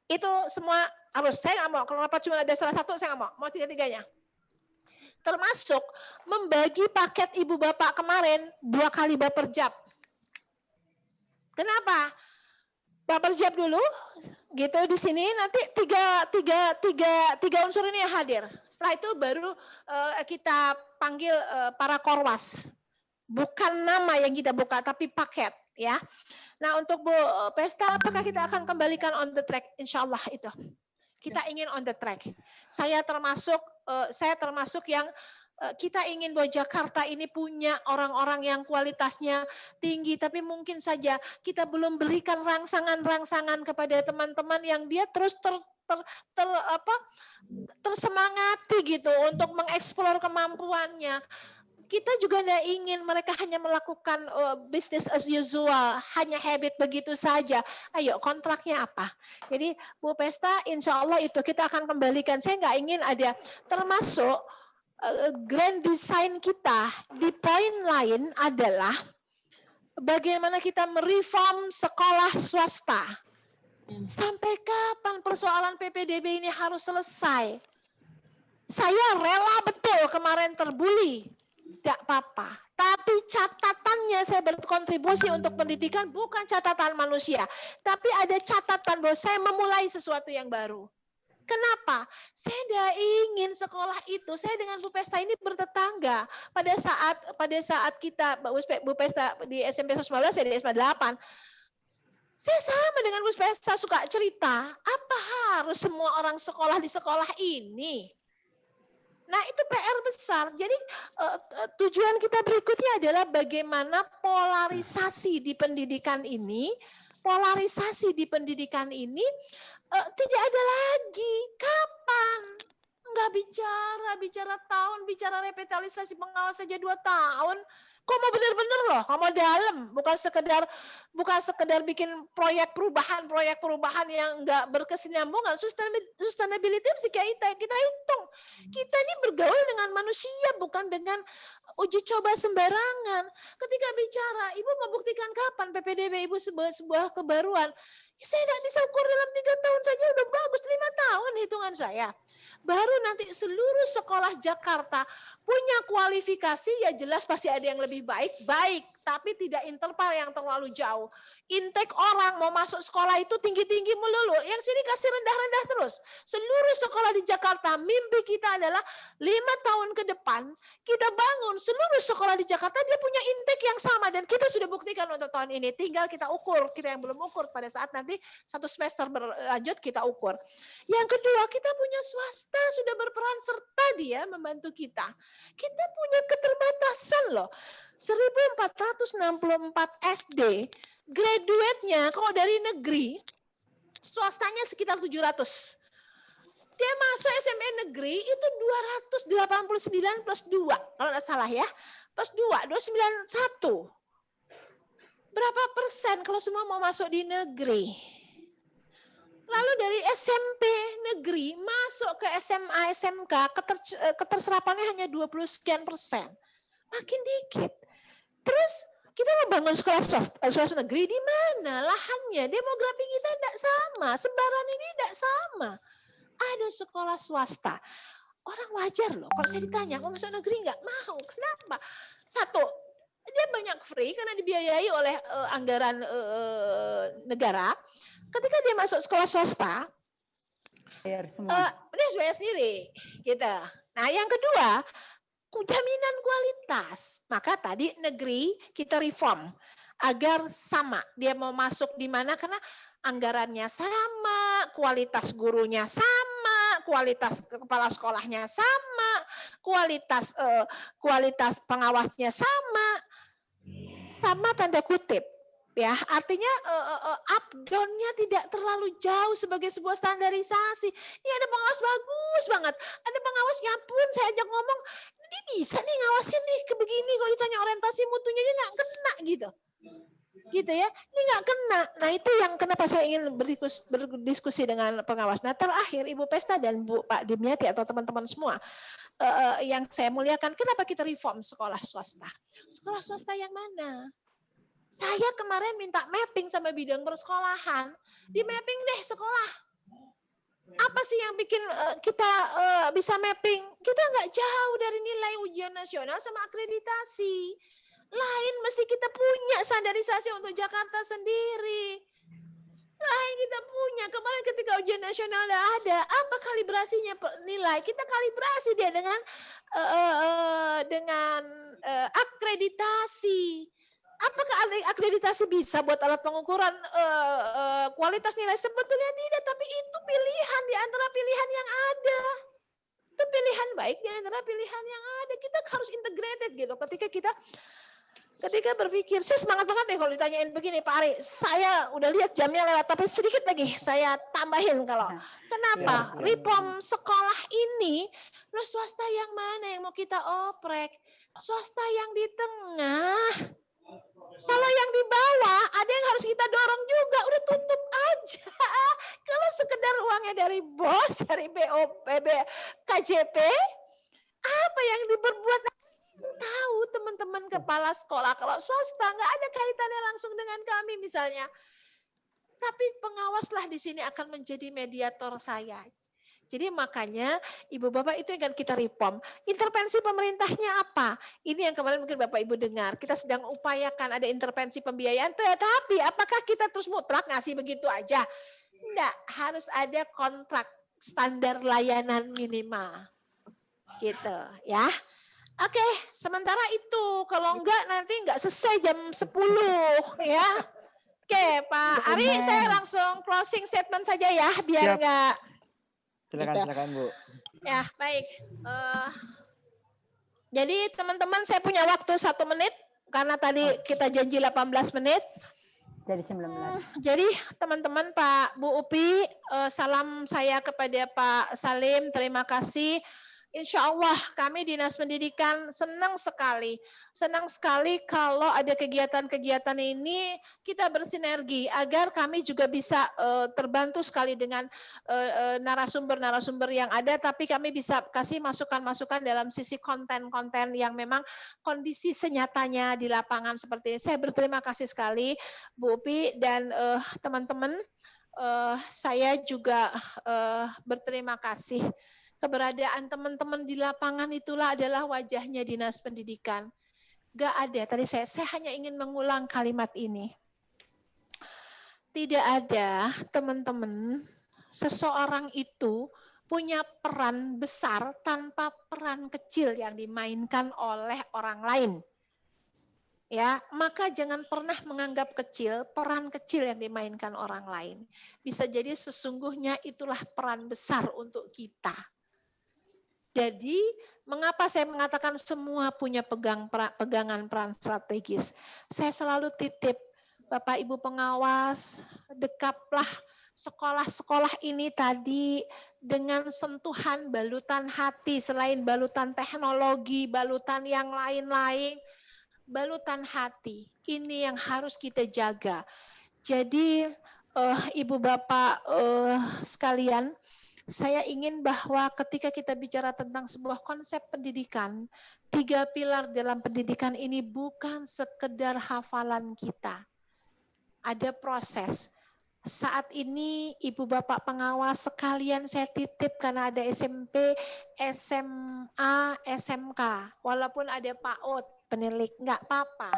itu semua harus. Saya nggak mau, kalau rapat cuma ada salah satu, saya nggak mau tiga-tiganya. Termasuk membagi paket ibu bapak kemarin 2 kali baperjab. Kenapa? Baperjab dulu, gitu di sini nanti tiga unsur ini yang hadir. Setelah itu baru kita panggil para korwas. Bukan nama yang kita buka tapi paket ya. Nah untuk Bu Pesta apakah kita akan kembalikan on the track? Insya Allah itu. Kita ingin on the track. Saya termasuk yang kita ingin bahwa Jakarta ini punya orang-orang yang kualitasnya tinggi, tapi mungkin saja kita belum berikan rangsangan-rangsangan kepada teman-teman yang dia terus tersemangati gitu untuk mengeksplor kemampuannya. Kita juga tidak ingin mereka hanya melakukan business as usual, hanya habit begitu saja. Ayo kontraknya apa? Jadi Bu Pesta, insya Allah itu kita akan kembalikan. Saya nggak ingin ada termasuk grand design kita di poin lain adalah bagaimana kita mereform sekolah swasta. Sampai kapan persoalan PPDB ini harus selesai? Saya rela betul kemarin terbuli, tidak apa-apa. Tapi catatannya saya berkontribusi untuk pendidikan bukan catatan manusia, tapi ada catatan bahwa saya memulai sesuatu yang baru. Kenapa? Saya tidak ingin sekolah itu. Saya dengan Bu Pesta ini bertetangga. Pada saat kita Bu Pesta di SMP 19, saya di SMA 8. Saya sama dengan Bu Pesta suka cerita. Apa harus semua orang sekolah di sekolah ini? Nah itu PR besar. Jadi tujuan kita berikutnya adalah bagaimana polarisasi di pendidikan ini. Tidak ada lagi. Kapan? Enggak bicara tahun, bicara revitalisasi pengawas saja 2 tahun. Kok mau benar-benar loh, kok mau dalam, bukan sekedar bikin proyek perubahan yang enggak berkesinambungan. Sustainability mesti kita hitung. Kita ini bergaul dengan manusia, bukan dengan uji coba sembarangan. Ketika bicara, Ibu membuktikan kapan PPDB Ibu sebuah kebaruan? Saya tidak bisa ukur dalam 3 tahun saja udah bagus, 5 tahun hitungan saya. Baru nanti seluruh sekolah Jakarta punya kualifikasi, ya jelas pasti ada yang lebih baik, tapi tidak interval yang terlalu jauh. Intake orang mau masuk sekolah itu tinggi-tinggi melulu, yang sini kasih rendah-rendah terus. Seluruh sekolah di Jakarta, mimpi kita adalah 5 tahun ke depan, kita bangun seluruh sekolah di Jakarta, dia punya intake yang sama, dan kita sudah buktikan untuk tahun ini. Tinggal kita ukur, kita yang belum ukur, pada saat nanti 1 semester berlanjut kita ukur. Yang kedua, kita punya swasta sudah berperan serta dia membantu kita. Kita punya keterbatasan loh. 1464 SD, graduate-nya kalau dari negeri, swastanya sekitar 700. Dia masuk SMA negeri itu 289 plus 2, kalau nggak salah ya. Plus 2, 291. Berapa persen kalau semua mau masuk di negeri? Lalu dari SMP negeri masuk ke SMA, SMK, keterserapannya hanya 20 sekian persen. Makin dikit. Terus kita mau bangun sekolah swasta negeri di mana? Lahannya, demografi kita tidak sama, sebaran ini tidak sama. Ada sekolah swasta. Orang wajar loh, kalau saya ditanya, mau masuk negeri nggak? Mau. Kenapa? Satu, dia banyak free karena dibiayai oleh anggaran negara. Ketika dia masuk sekolah swasta, dia bayar sendiri. Gitu. Nah yang kedua, jaminan kualitas. Maka tadi negeri kita reform agar sama. Dia mau masuk di mana karena anggarannya sama, kualitas gurunya sama, kualitas kepala sekolahnya sama, kualitas pengawasnya sama tanda kutip. Ya, artinya up down-nya tidak terlalu jauh sebagai sebuah standarisasi. Ini ada pengawas bagus banget. Ada pengawas, ya ampun, saya ajak ngomong, ini bisa nih ngawasin nih ke begini, kalau ditanya orientasi mutunya dia nggak kena gitu. Gitu ya, ini nggak kena. Nah itu yang kenapa saya ingin berdiskusi dengan pengawas. Nah terakhir Ibu Pesta dan Pak Dimyati atau teman-teman semua yang saya muliakan, kenapa kita reform sekolah swasta? Sekolah swasta yang mana? Saya kemarin minta mapping sama bidang persekolahan. Di mapping deh sekolah. Apa sih yang bikin kita bisa mapping? Kita nggak jauh dari nilai ujian nasional sama akreditasi. Lain mesti kita punya standarisasi untuk Jakarta sendiri. Lain kita punya. Kemarin kita ketika ujian nasional tidak ada, apa kalibrasinya nilai? Kita kalibrasi dia dengan akreditasi. Apakah akreditasi bisa buat alat pengukuran kualitas nilai? Sebetulnya tidak, tapi itu pilihan di antara pilihan yang ada. Itu pilihan baik di antara pilihan yang ada. Kita harus integrated gitu. Ketika berpikir, saya semangat banget nih kalau ditanyain begini, Pak Ari. Saya udah lihat jamnya lewat, tapi sedikit lagi saya tambahin kalau kenapa reform sekolah ini, lo swasta yang mana yang mau kita oprek? Swasta yang di tengah. Kalau yang di bawah ada yang harus kita dorong juga, udah tutup aja. Kalau sekedar uangnya dari bos, dari BOPB, KJP, apa yang diperbuat? Tahu teman-teman kepala sekolah, kalau swasta nggak ada kaitannya langsung dengan kami misalnya. Tapi pengawaslah di sini akan menjadi mediator saya. Jadi makanya Ibu Bapak itu yang kita reform. Intervensi pemerintahnya apa? Ini yang kemarin mungkin Bapak Ibu dengar. Kita sedang upayakan ada intervensi pembiayaan. Tetapi apakah kita terus mutlak ngasih begitu aja? Enggak, harus ada kontrak standar layanan minimal. Gitu ya. Oke, sementara itu. Kalau enggak nanti enggak selesai jam 10 ya. Oke, Pak Ari, saya langsung closing statement saja ya, biar enggak. Silakan Bu. Ya, baik. Jadi teman-teman saya punya waktu 1 menit, karena tadi kita janji 18 menit. Jadi 19. Jadi teman-teman Pak Bu Upi, salam saya kepada Pak Salim, terima kasih. Insya Allah kami Dinas Pendidikan senang sekali kalau ada kegiatan-kegiatan ini kita bersinergi agar kami juga bisa terbantu sekali dengan narasumber-narasumber yang ada, tapi kami bisa kasih masukan-masukan dalam sisi konten-konten yang memang kondisi senyatanya di lapangan seperti ini. Saya berterima kasih sekali Bu Upi dan teman-teman. Saya juga berterima kasih. Keberadaan teman-teman di lapangan itulah adalah wajahnya Dinas Pendidikan. Gak ada, tadi saya hanya ingin mengulang kalimat ini. Tidak ada teman-teman, seseorang itu punya peran besar tanpa peran kecil yang dimainkan oleh orang lain. Ya, maka jangan pernah menganggap kecil peran kecil yang dimainkan orang lain. Bisa jadi sesungguhnya itulah peran besar untuk kita. Jadi, mengapa saya mengatakan semua punya pegangan peran strategis? Saya selalu titip, Bapak Ibu pengawas, dekaplah sekolah-sekolah ini tadi dengan sentuhan balutan hati, selain balutan teknologi, balutan yang lain-lain, balutan hati. Ini yang harus kita jaga. Jadi, Ibu Bapak sekalian, saya ingin bahwa ketika kita bicara tentang sebuah konsep pendidikan, 3 pilar dalam pendidikan ini bukan sekedar hafalan kita. Ada proses. Saat ini Ibu Bapak pengawas sekalian saya titip karena ada SMP, SMA, SMK. Walaupun ada PAUD, penilik, enggak apa-apa.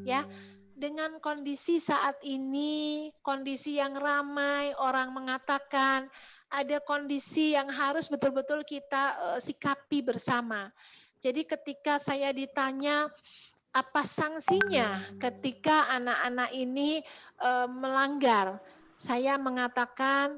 Ya. Dengan kondisi saat ini, kondisi yang ramai, orang mengatakan ada kondisi yang harus betul-betul kita sikapi bersama. Jadi ketika saya ditanya apa sanksinya ketika anak-anak ini melanggar, saya mengatakan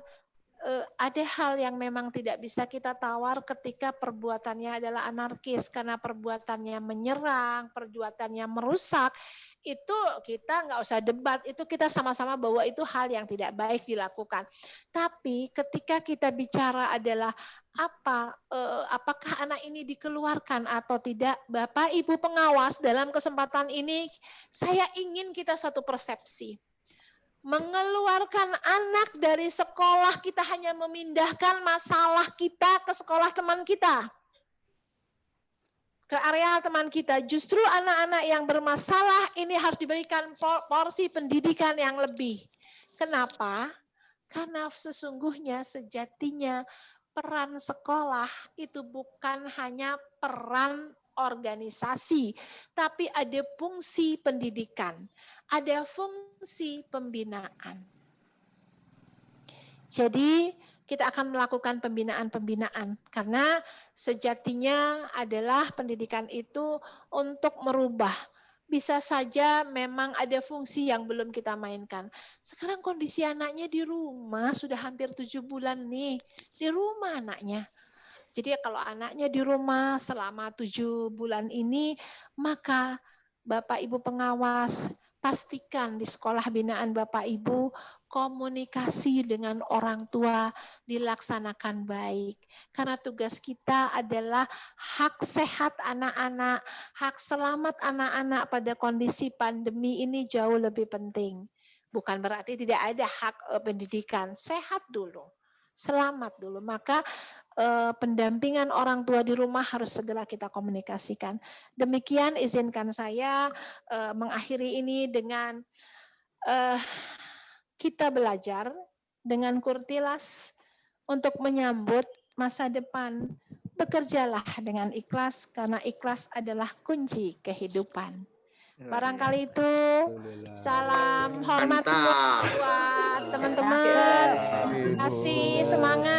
ada hal yang memang tidak bisa kita tawar ketika perbuatannya adalah anarkis, karena perbuatannya menyerang, perbuatannya merusak. Itu kita nggak usah debat, itu kita sama-sama bahwa itu hal yang tidak baik dilakukan. Tapi ketika kita bicara adalah apakah anak ini dikeluarkan atau tidak, Bapak Ibu pengawas, dalam kesempatan ini saya ingin kita satu persepsi. Mengeluarkan anak dari sekolah, kita hanya memindahkan masalah kita ke sekolah teman kita, ke area teman kita. Justru anak-anak yang bermasalah ini harus diberikan porsi pendidikan yang lebih. Kenapa? Karena sesungguhnya sejatinya peran sekolah itu bukan hanya peran organisasi, tapi ada fungsi pendidikan, ada fungsi pembinaan. Jadi kita akan melakukan pembinaan-pembinaan karena sejatinya adalah pendidikan itu untuk merubah. Bisa saja memang ada fungsi yang belum kita mainkan. Sekarang kondisi anaknya di rumah sudah hampir 7 bulan nih. Di rumah anaknya. Jadi kalau anaknya di rumah selama 7 bulan ini, maka Bapak Ibu pengawas pastikan di sekolah binaan Bapak Ibu komunikasi dengan orang tua dilaksanakan baik. Karena tugas kita adalah hak sehat anak-anak, hak selamat anak-anak pada kondisi pandemi ini jauh lebih penting. Bukan berarti tidak ada hak pendidikan, sehat dulu, selamat dulu. Maka pendampingan orang tua di rumah harus segera kita komunikasikan. Demikian izinkan saya mengakhiri ini dengan kita belajar dengan kurtilas untuk menyambut masa depan. Bekerjalah dengan ikhlas karena ikhlas adalah kunci kehidupan. Barangkali itu. Salam hormat semua buat teman-teman. Terima kasih, semangat.